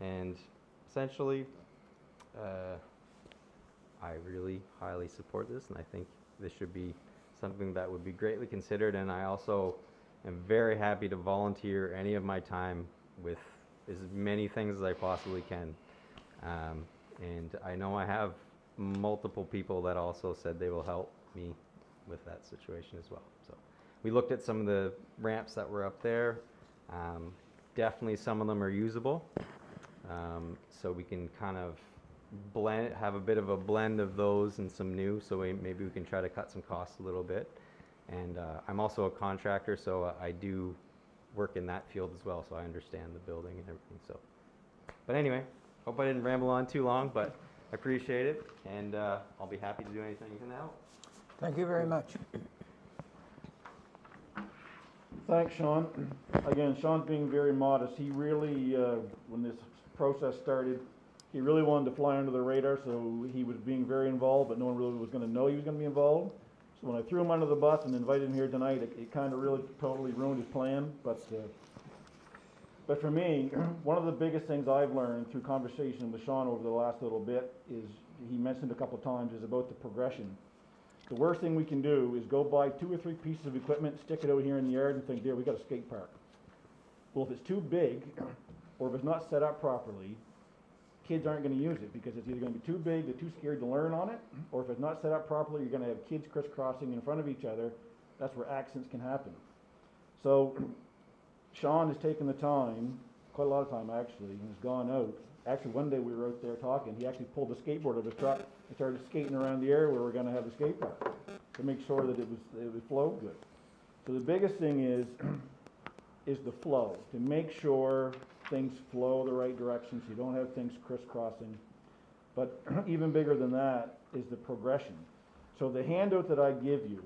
and essentially, I really highly support this, and I think this should be something that would be greatly considered. And I also am very happy to volunteer any of my time with as many things as I possibly can. And I know I have multiple people that also said they will help me with that situation as well. So we looked at some of the ramps that were up there. Definitely some of them are usable. So we can kind of have a bit of a blend of those and some new, so maybe we can try to cut some costs a little bit. And I'm also a contractor, so I do work in that field as well, so I understand the building and everything. So, but anyway, hope I didn't ramble on too long, but I appreciate it, and I'll be happy to do anything you can help. Thank you very much. Thanks, Sean. Again, Sean's being very modest. He really, when this process started, he really wanted to fly under the radar, so he was being very involved, but no one really was going to know he was going to be involved. So when I threw him under the bus and invited him here tonight, it kind of really totally ruined his plan. But for me, one of the biggest things I've learned through conversation with Sean over the last little bit is, he mentioned a couple of times, is about the progression. The worst thing we can do is go buy 2 or 3 pieces of equipment, stick it out here in the yard and think, there, we got a skate park. Well, if it's too big, or if it's not set up properly, kids aren't going to use it, because it's either going to be too big, they're too scared to learn on it, or if it's not set up properly, you're going to have kids crisscrossing in front of each other. That's where accidents can happen. So Sean has taken the time, quite a lot of time actually, and has gone out. Actually, one day we were out there talking, he actually pulled the skateboard out of his truck and started skating around the area where we're going to have the skate park. to make sure that it would flow good. So the biggest thing is the flow, to make sure things flow the right direction so you don't have things crisscrossing. But even bigger than that is the progression. So the handout that I give you,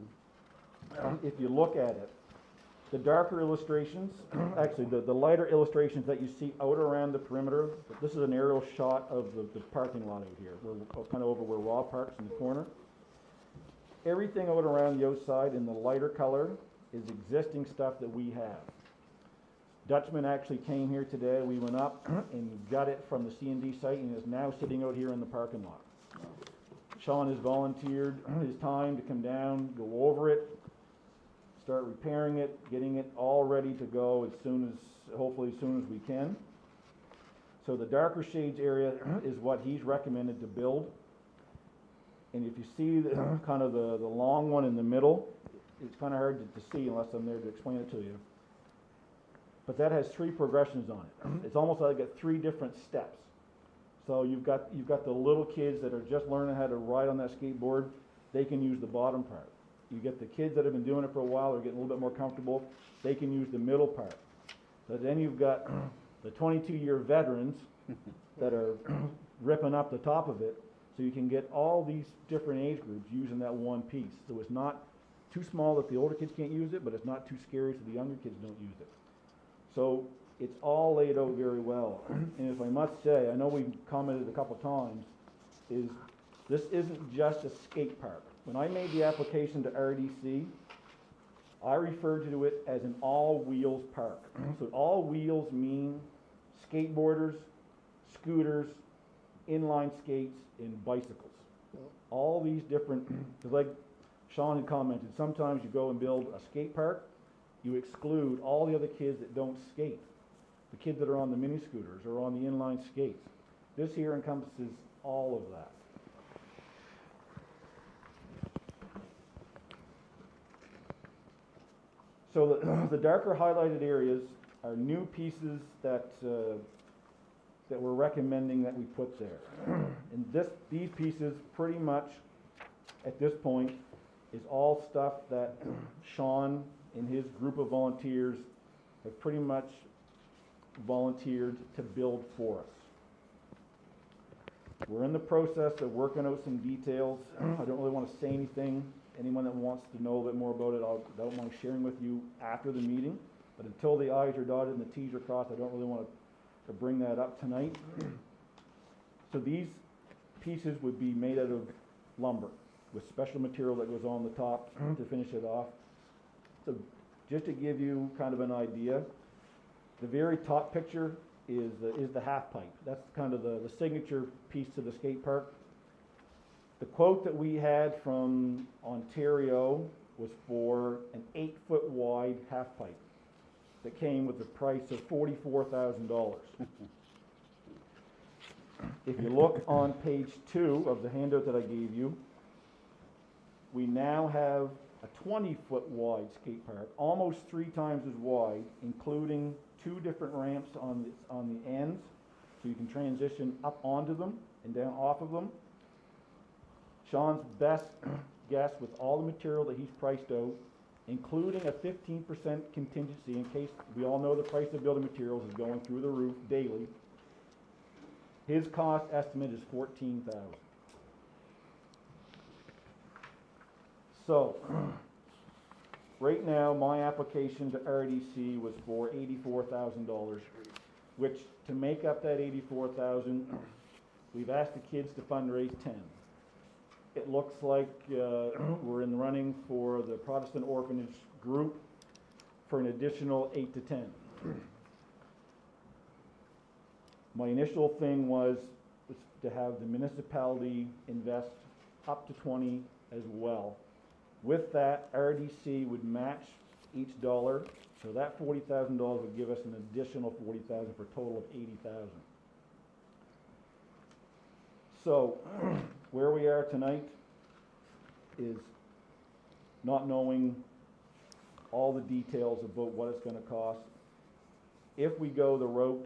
if you look at it, the darker illustrations, actually the lighter illustrations that you see out around the perimeter, this is an aerial shot of the parking lot out here. We're kind of over where Rob parks in the corner. Everything out around the outside in the lighter color is existing stuff that we have. Dutchman actually came here today. We went up and got it from the C&D site and is now sitting out here in the parking lot. Sean has volunteered his time to come down, go over it, start repairing it, getting it all ready to go hopefully as soon as we can. So the darker shades area is what he's recommended to build. And if you see kind of the long one in the middle, it's kind of hard to see unless I'm there to explain it to you. But that has 3 progressions on it. It's almost like at 3 different steps. So you've got the little kids that are just learning how to ride on that skateboard. They can use the bottom part. You get the kids that have been doing it for a while, they're getting a little bit more comfortable. They can use the middle part. So then you've got the 22-year veterans that are ripping up the top of it. So you can get all these different age groups using that one piece. So it's not too small that the older kids can't use it, but it's not too scary so the younger kids don't use it. So it's all laid out very well. And if I must say, I know we've commented a couple times, is this isn't just a skate park. When I made the application to RDC, I referred to it as an all-wheels park. So all wheels mean skateboarders, scooters, inline skates, and bicycles. All these different, because like Sean had commented, sometimes you go and build a skate park, you exclude all the other kids that don't skate. The kids that are on the mini scooters or on the inline skates. This here encompasses all of that. So the darker highlighted areas are new pieces that we're recommending that we put there. And these pieces pretty much at this point is all stuff that Sean and his group of volunteers have pretty much volunteered to build for us. We're in the process of working out some details. I don't really want to say anything. Anyone that wants to know a bit more about it, I don't mind sharing with you after the meeting. But until the I's are dotted and the T's are crossed, I don't really want to bring that up tonight. So these pieces would be made out of lumber with special material that goes on the top to finish it off. So just to give you kind of an idea, the very top picture is the half pipe. That's kind of the signature piece to the skate park. The quote that we had from Ontario was for an 8-foot wide half pipe that came with the price of $44,000. If you look on page 2 of the handout that I gave you, we now have a 20-foot wide skate park, almost 3 times as wide, including 2 different ramps on the ends, so you can transition up onto them and down off of them. Sean's best guess with all the material that he's priced out, including a 15% contingency in case we all know the price of building materials is going through the roof daily. His cost estimate is $14,000. So, right now my application to RDC was for $84,000, which to make up that $84,000, we've asked the kids to fundraise 10. It looks like we're in the running for the Protestant Orphanage Group for an additional 8 to 10. My initial thing was to have the municipality invest up to 20 as well. With that, RDC would match each dollar, so that $40,000 would give us an additional $40,000 for a total of $80,000. So, where we are tonight is not knowing all the details about what it's going to cost. If we go the route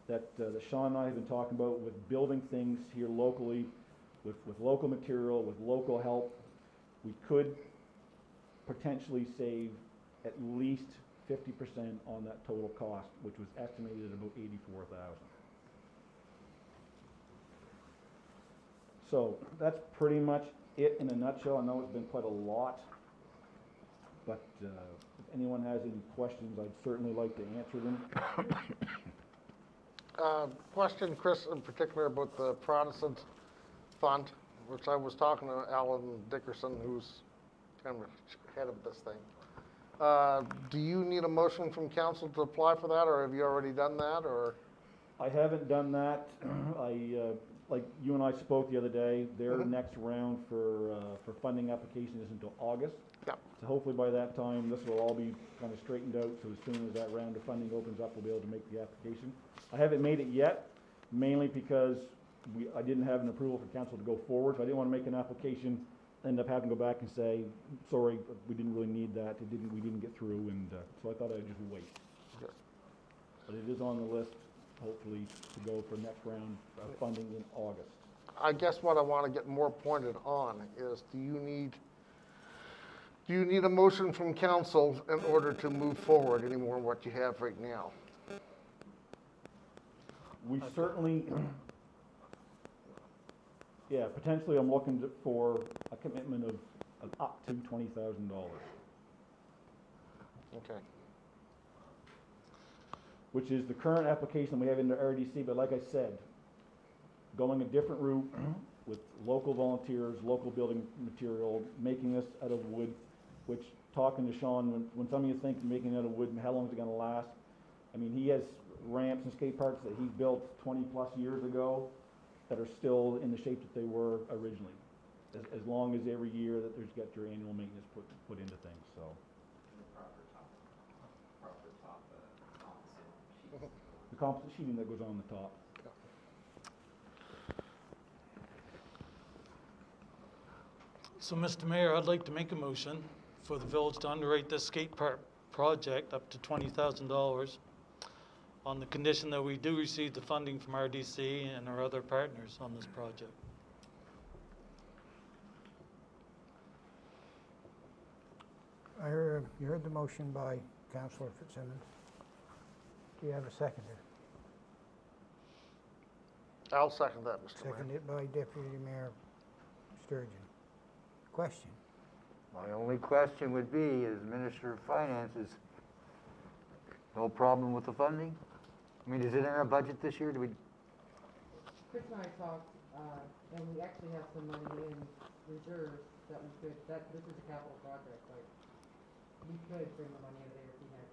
that Sean and I have been talking about with building things here locally, with local material, with local help, we could potentially save at least 50% on that total cost, which was estimated at about 84,000. So that's pretty much it in a nutshell. I know it's been quite a lot, but if anyone has any questions, I'd certainly like to answer them. Question, Chris, in particular about the Protestant Fund, which I was talking to Alan Dickerson, who's kind of head of this thing. Do you need a motion from council to apply for that, or have you already done that, or? I haven't done that. Like you and I spoke the other day, their next round for funding application is until August. Yep. So hopefully by that time, this will all be kind of straightened out, so as soon as that round of funding opens up, we'll be able to make the application. I haven't made it yet, mainly because I didn't have an approval for council to go forward, so I didn't want to make an application, end up having to go back and say, sorry, we didn't really need that, we didn't get through, and so I thought I'd just wait. Good. But it is on the list, hopefully, to go for next round of funding in August. I guess what I want to get more pointed on is, do you need a motion from council in order to move forward any more than what you have right now? We certainly, yeah, potentially I'm looking for a commitment of up to $20,000, Okay. which is the current application we have in the RDC, but like I said, going a different route with local volunteers, local building material, making this out of wood, which, talking to Sean, when some of you think making it out of wood, how long is it gonna last? I mean, he has ramps and skate parks that he built 20 plus years ago that are still in the shape that they were originally, as long as every year that there's got your annual maintenance put into things, so. The composite sheeting that goes on the top. So, Mr. Mayor, I'd like to make a motion for the village to underwrite this skate park project up to $20,000 on the condition that we do receive the funding from RDC and our other partners on this project. You heard the motion by Councillor Fitzsimmons. Do you have a seconder? I'll second that, Mr. Mayor. Seconded by Deputy Mayor Sturgeon. Question? My only question would be, as Minister of Finance, is no problem with the funding? I mean, is it in our budget this year? Do we? Chris and I talked, and we actually have some money in reserves that we could, this is a capital project, like, we could bring the money out of there if we had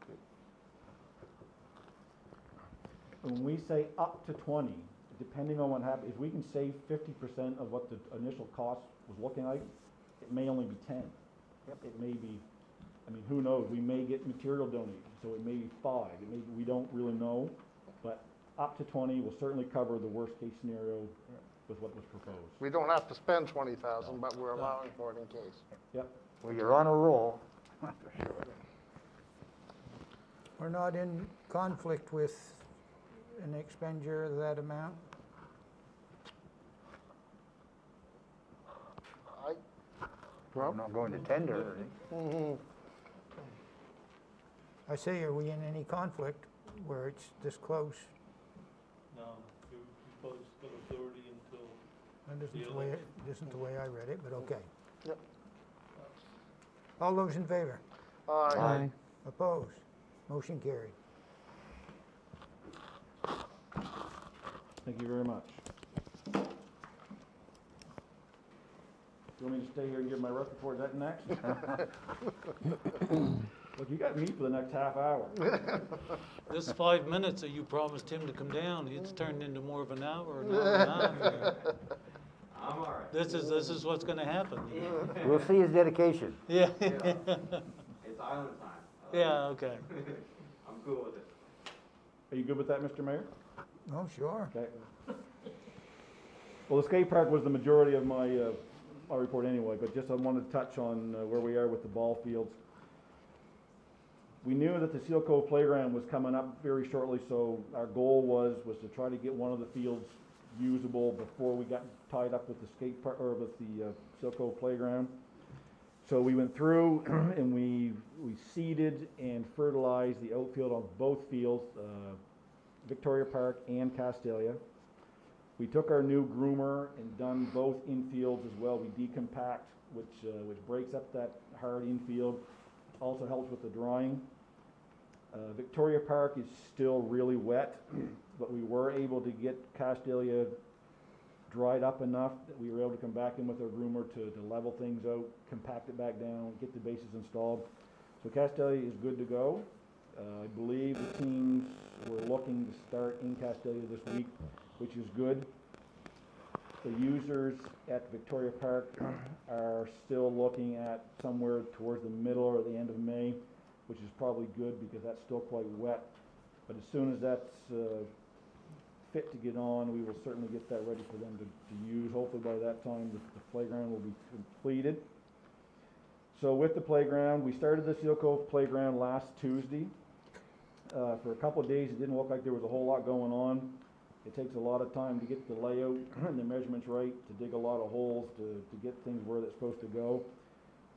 to. When we say up to 20, depending on what happens, if we can save 50% of what the initial cost was looking like, it may only be 10. Yep. It may be, I mean, who knows? We may get material donated, so it may be 5. It may, we don't really know, but up to 20 will certainly cover the worst case scenario with what was proposed. We don't have to spend 20,000, but we're allowing for it in case. Yep. Well, you're on a roll. For sure. We're not in conflict with an expenditure of that amount? We're not going to tender or anything. I say, are we in any conflict where it's this close? No, you're supposed to put authority until That isn't the way I read it, but okay. Yep. All those in favor? Aye. Opposed? Motion carried. Thank you very much. You want me to stay here and give my rep report? Is that next? Look, you got me for the next half hour. this 5 minutes that you promised him to come down, it's turned into more of an hour, an hour and a half here. I'm all right. This is what's gonna happen. We'll see his dedication. Yeah. It's island time. Yeah, okay. I'm cool with it. Are you good with that, Mr. Mayor? Oh, sure. Okay. Well, the skate park was the majority of my report anyway, but just I wanted to touch on where we are with the ball fields. We knew that the Sealcove Playground was coming up very shortly, so our goal was to try to get one of the fields usable before we got tied up with the skate park or with the Sealcove Playground. So we went through and we seeded and fertilized the outfield on both fields, Victoria Park and Castalia. We took our new groomer and done both infields as well. We decompact, which breaks up that hard infield, also helps with the drying. Victoria Park is still really wet, but we were able to get Castalia dried up enough that we were able to come back in with our groomer to level things out, compact it back down, get the bases installed. So Castalia is good to go. I believe the teams were looking to start in Castalia this week, which is good. The users at Victoria Park are still looking at somewhere towards the middle or the end of May, which is probably good because that's still quite wet. But as soon as that's fit to get on, we will certainly get that ready for them to use. Hopefully by that time the playground will be completed. So with the playground, we started the Sealcove Playground last Tuesday. For a couple of days, it didn't look like there was a whole lot going on. It takes a lot of time to get the layout and the measurements right, to dig a lot of holes, to get things where they're supposed to go.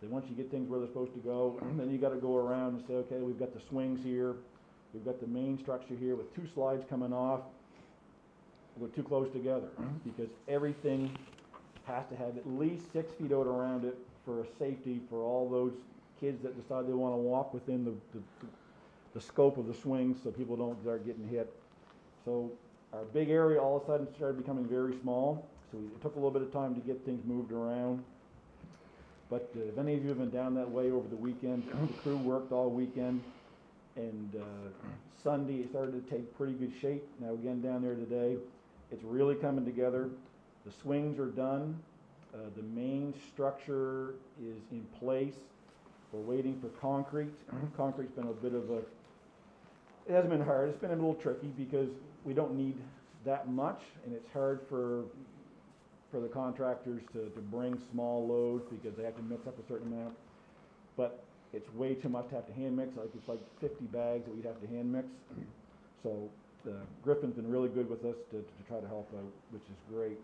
Then once you get things where they're supposed to go, then you got to go around and say, okay, we've got the swings here, we've got the main structure here with 2 slides coming off. We're too close together because everything has to have at least 6 feet out around it for safety for all those kids that decide they want to walk within the scope of the swings so people don't start getting hit. So our big area all of a sudden started becoming very small, so it took a little bit of time to get things moved around. But if any of you have been down that way over the weekend, the crew worked all weekend, and Sunday it started to take pretty good shape. Now again down there today, it's really coming together. The swings are done. The main structure is in place. We're waiting for concrete. Concrete's been a bit of a, it hasn't been hard, it's been a little tricky because we don't need that much, and it's hard for the contractors to bring small loads because they have to mix up a certain amount. But it's way too much to have to hand mix, it's like 50 bags that we'd have to hand mix. So Griffin's been really good with us to try to help out, which is great.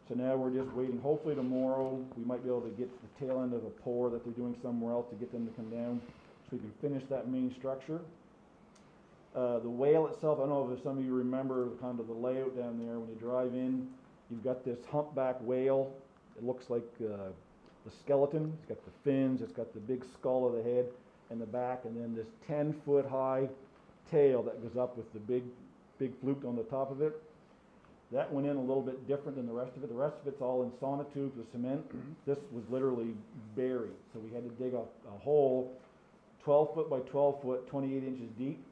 So now we're just waiting. Hopefully tomorrow we might be able to get the tail end of a pour that they're doing somewhere else to get them to come down so we can finish that main structure. The whale itself, I don't know if some of you remember kind of the layout down there. When you drive in, you've got this humpback whale. It looks like the skeleton. It's got the fins, it's got the big skull of the head and the back, and then this 10-foot high tail that goes up with the big flute on the top of it. That went in a little bit different than the rest of it. The rest of it's all in sonotubes with cement. This was literally buried. So we had to dig a hole 12 foot by 12 foot, 28 inches deep.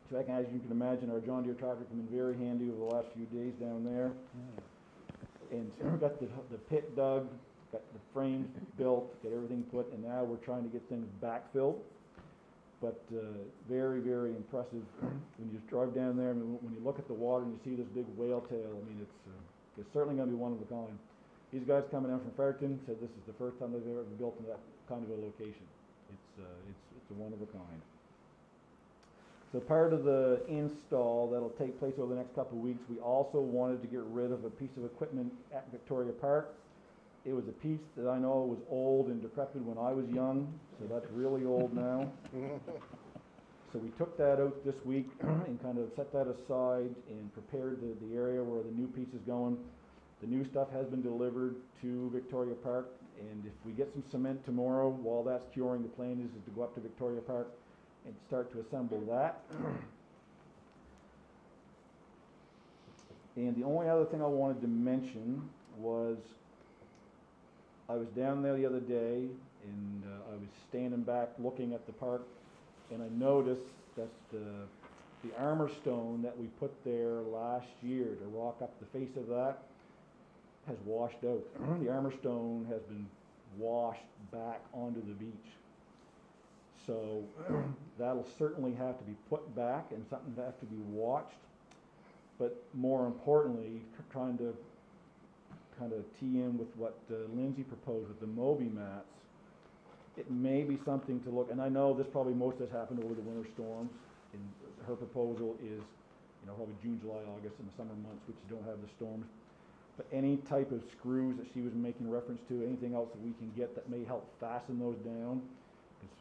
So as you can imagine, our John Deere tractor came in very handy over the last few days down there. And so we got the pit dug, got the frames built, got everything put, and now we're trying to get things backfilled. But very, very impressive when you drive down there. I mean, when you look at the water and you see this big whale tail, I mean, it's certainly going to be one of a kind. These guys coming in from Fredericton said this is the first time they've ever built in that kind of a location. It's a one of a kind. So part of the install that'll take place over the next couple of weeks, we also wanted to get rid of a piece of equipment at Victoria Park. It was a piece that I know was old and decrepit when I was young, so that's really old now. So we took that out this week and kind of set that aside and prepared the area where the new piece is going. The new stuff has been delivered to Victoria Park, and if we get some cement tomorrow, while that's curing, the plan is to go up to Victoria Park and start to assemble that. And the only other thing I wanted to mention was I was down there the other day, and I was standing back looking at the park, and I noticed that the armor stone that we put there last year to rock up the face of that has washed out. The armor stone has been washed back onto the beach. So that'll certainly have to be put back and something that has to be watched. But more importantly, trying to kind of tee in with what Lindsay proposed with the Moby Mats, it may be something to look, and I know this probably most has happened over the winter storms, and her proposal is, probably June, July, August, in the summer months, which you don't have the storms. But any type of screws that she was making reference to, anything else that we can get that may help fasten those down.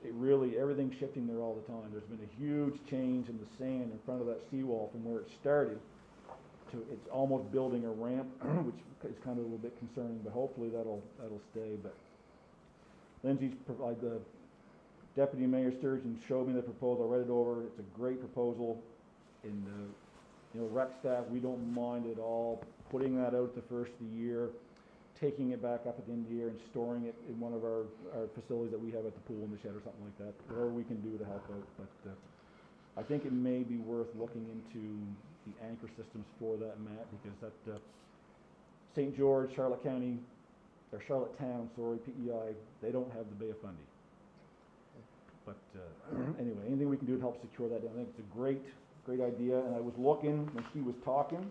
It really, everything's shifting there all the time. There's been a huge change in the sand in front of that seawall from where it started to, it's almost building a ramp, which is kind of a little bit concerning, but hopefully that'll stay. But Lindsay's provide the Deputy Mayor Sturgeon showed me the proposal. I read it over. It's a great proposal. And rec staff, we don't mind at all putting that out the first of the year, taking it back up at the end of the year and storing it in one of our facilities that we have at the pool in the shed or something like that, whatever we can do to help out. But I think it may be worth looking into the anchor systems for that, Matt, because that St. George, Charlotte County, or Charlottetown, sorry, PEI, they don't have the Bay of Fundy. But anyway, anything we can do to help secure that down, I think it's a great idea. And I was looking when she was talking,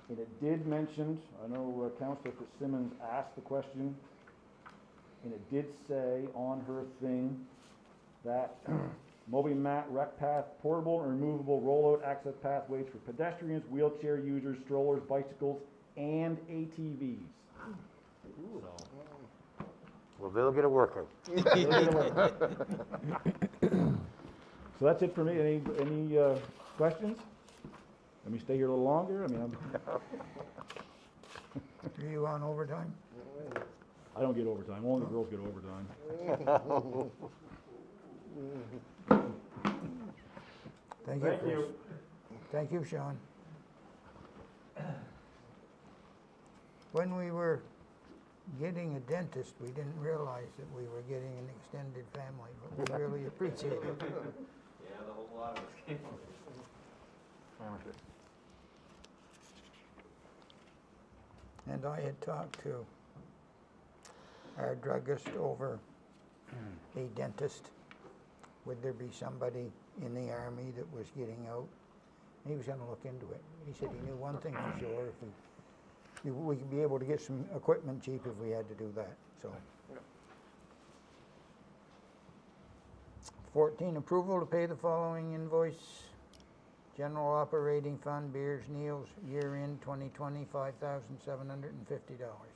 and it did mention, I know Councillor Fitzsimmons asked the question, and it did say on her thing that Moby Mat rec path, portable and removable rollout access pathways for pedestrians, wheelchair users, strollers, bicycles, and ATVs. Well, they'll get a workout. So that's it for me. Any questions? Let me stay here a little longer. I mean, Are you on overtime? I don't get overtime. Only the girls get overtime. Thank you, Chris. Thank you, Sean. When we were getting a dentist, we didn't realize that we were getting an extended family, but we really appreciate it. Yeah, the whole lot of us came over. And I had talked to our druggist over a dentist. Would there be somebody in the Army that was getting out? He was gonna look into it. He said he knew one thing for sure, if we could be able to get some equipment cheap if we had to do that, so. 14, approval to pay the following invoice. General Operating Fund, Beers Neals, year end 2020, $5,750.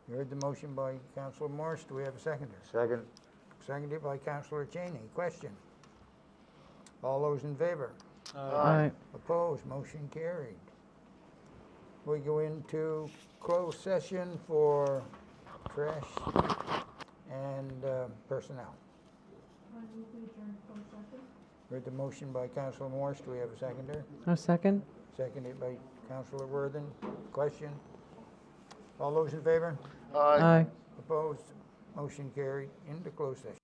You heard the motion by Councillor Morse. Do we have a seconder? Second. Seconded by Councillor Cheney. Question? All those in favor? Aye. Opposed? Motion carried. We go into closed session for trash and personnel. Heard the motion by Councillor Morse. Do we have a seconder? A second? Seconded by Councillor Worthen. Question? All those in favor? Aye. Opposed? Motion carried. Into closed session.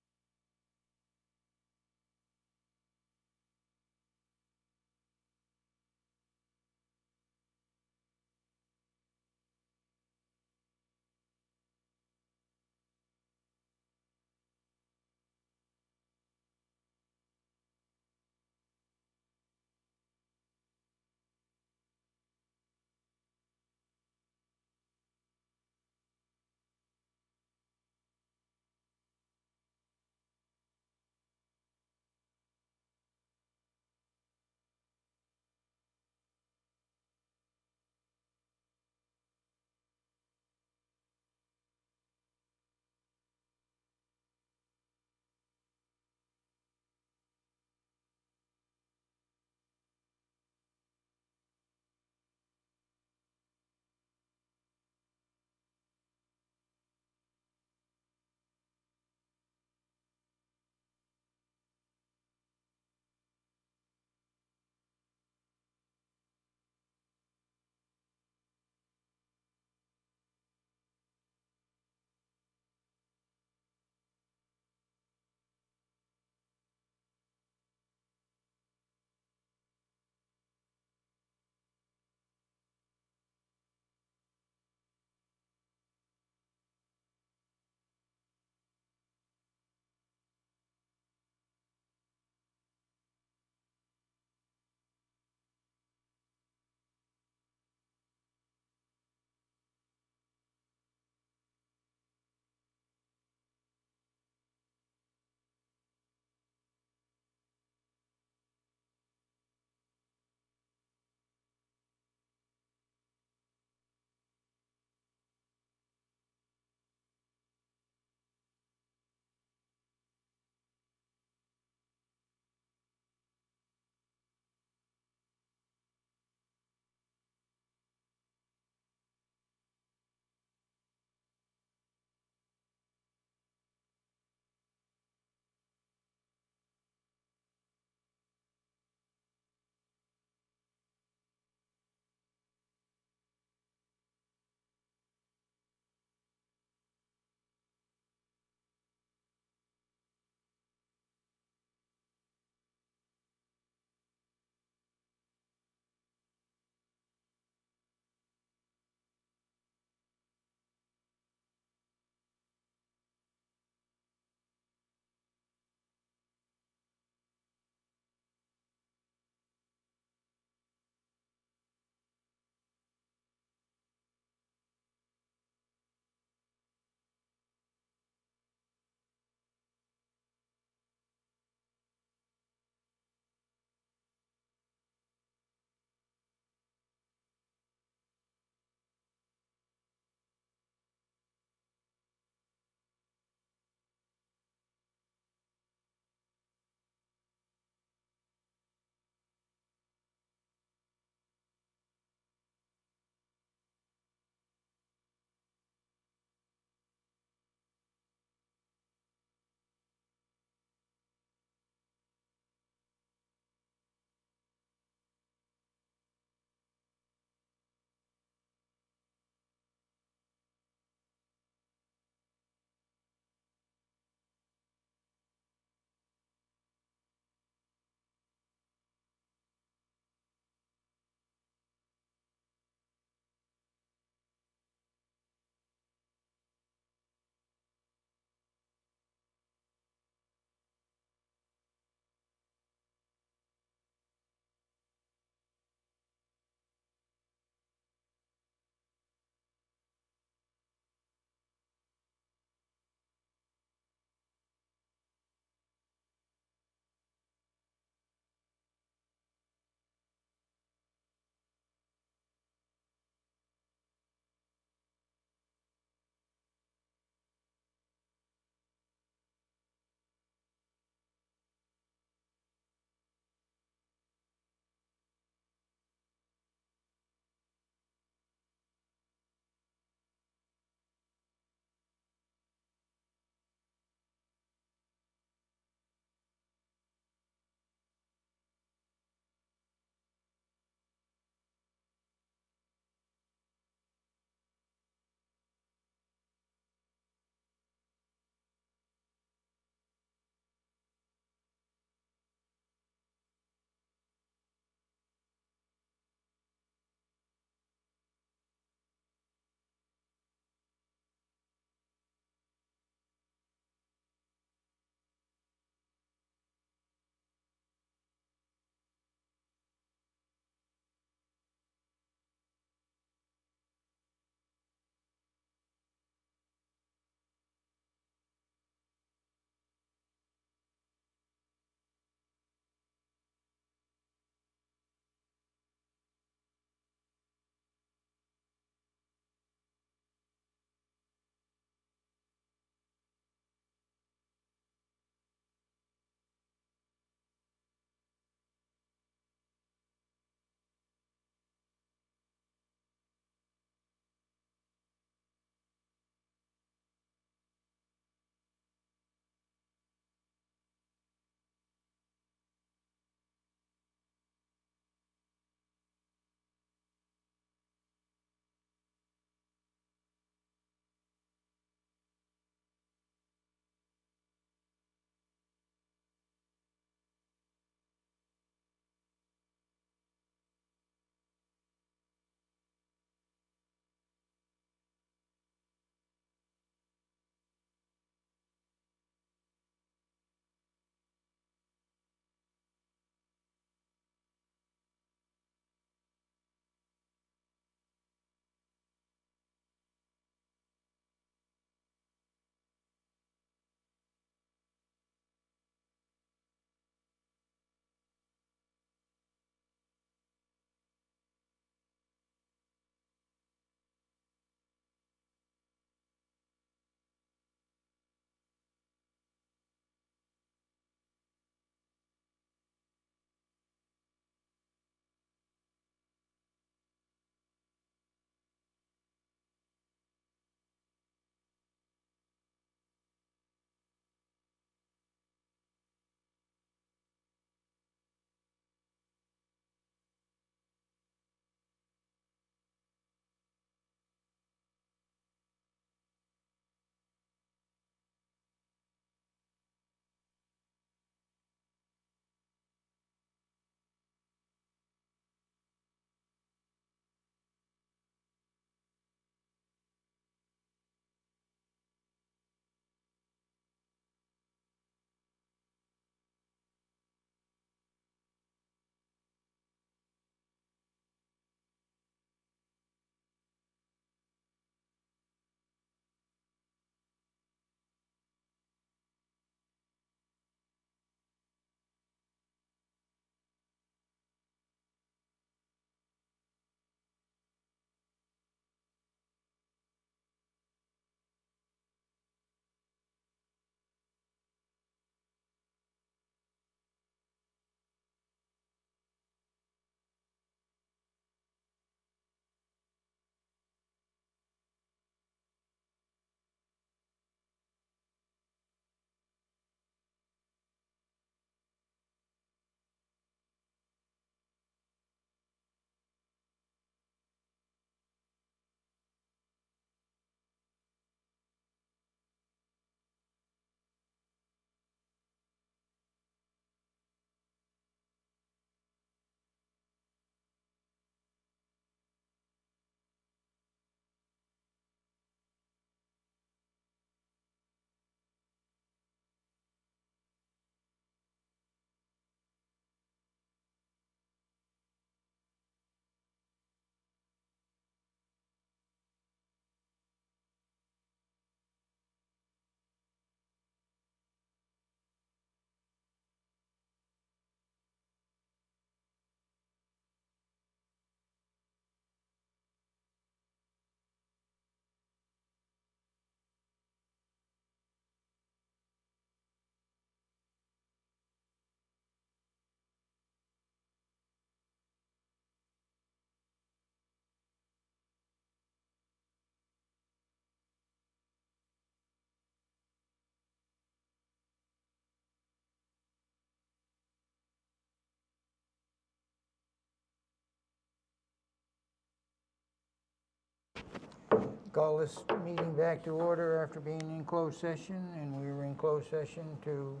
Call this meeting back to order after being in closed session, and we were in closed session to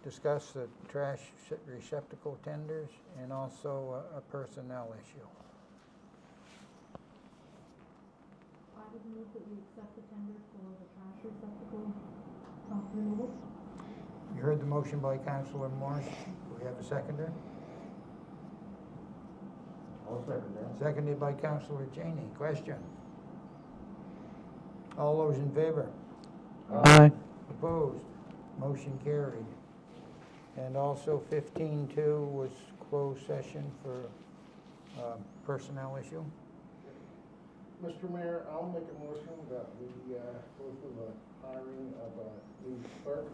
discuss the trash receptacle tenders and also a personnel issue. I would move that we accept the tender for the trash receptacle removal. You heard the motion by Councillor Morse. Do we have a seconder? I'll second that. Seconded by Councillor Janey. Question? All those in favor? Aye. Opposed? Motion carried. And also 15-2 was closed session for personnel issue. Mr. Mayor, I'll make a motion that we go through the hiring of a new clerk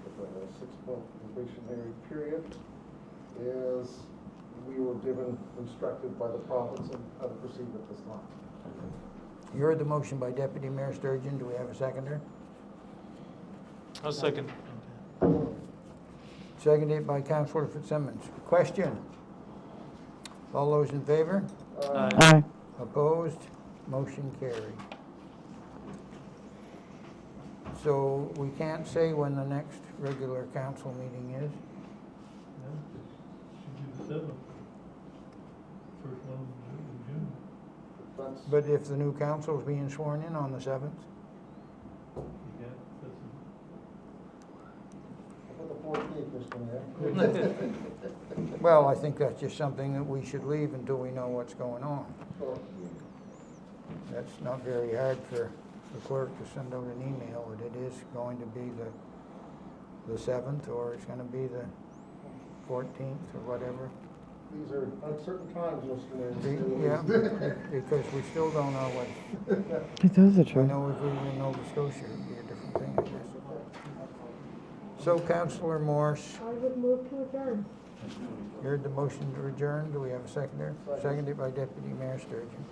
with a 6-month probationary period, as we were instructed by the province on how to proceed at this time. You heard the motion by Deputy Mayor Sturgeon. Do we have a seconder? I'll second. Seconded by Councillor Fitzsimmons. Question? All those in favor? Aye. Opposed? Motion carried. So we can't say when the next regular council meeting is? Should be the 7th. First one in June. That's, But if the new council is being sworn in on the 7th? Yeah, that's for the 14th, Mr. Mayor. Well, I think that's just something that we should leave until we know what's going on. Sure. That's not very hard for the clerk to send out an email that it is going to be the 7th, or it's going to be the 14th, or whatever. These are uncertain times, Mr. Mayor. Yeah, because we still don't know what, Those are I true. know if we were in Nova Scotia, it would be a different thing, I guess. So, Councillor Morse, I would move to adjourn. you heard the motion to adjourn. Do we have a seconder? Seconded by Deputy Mayor Sturgeon.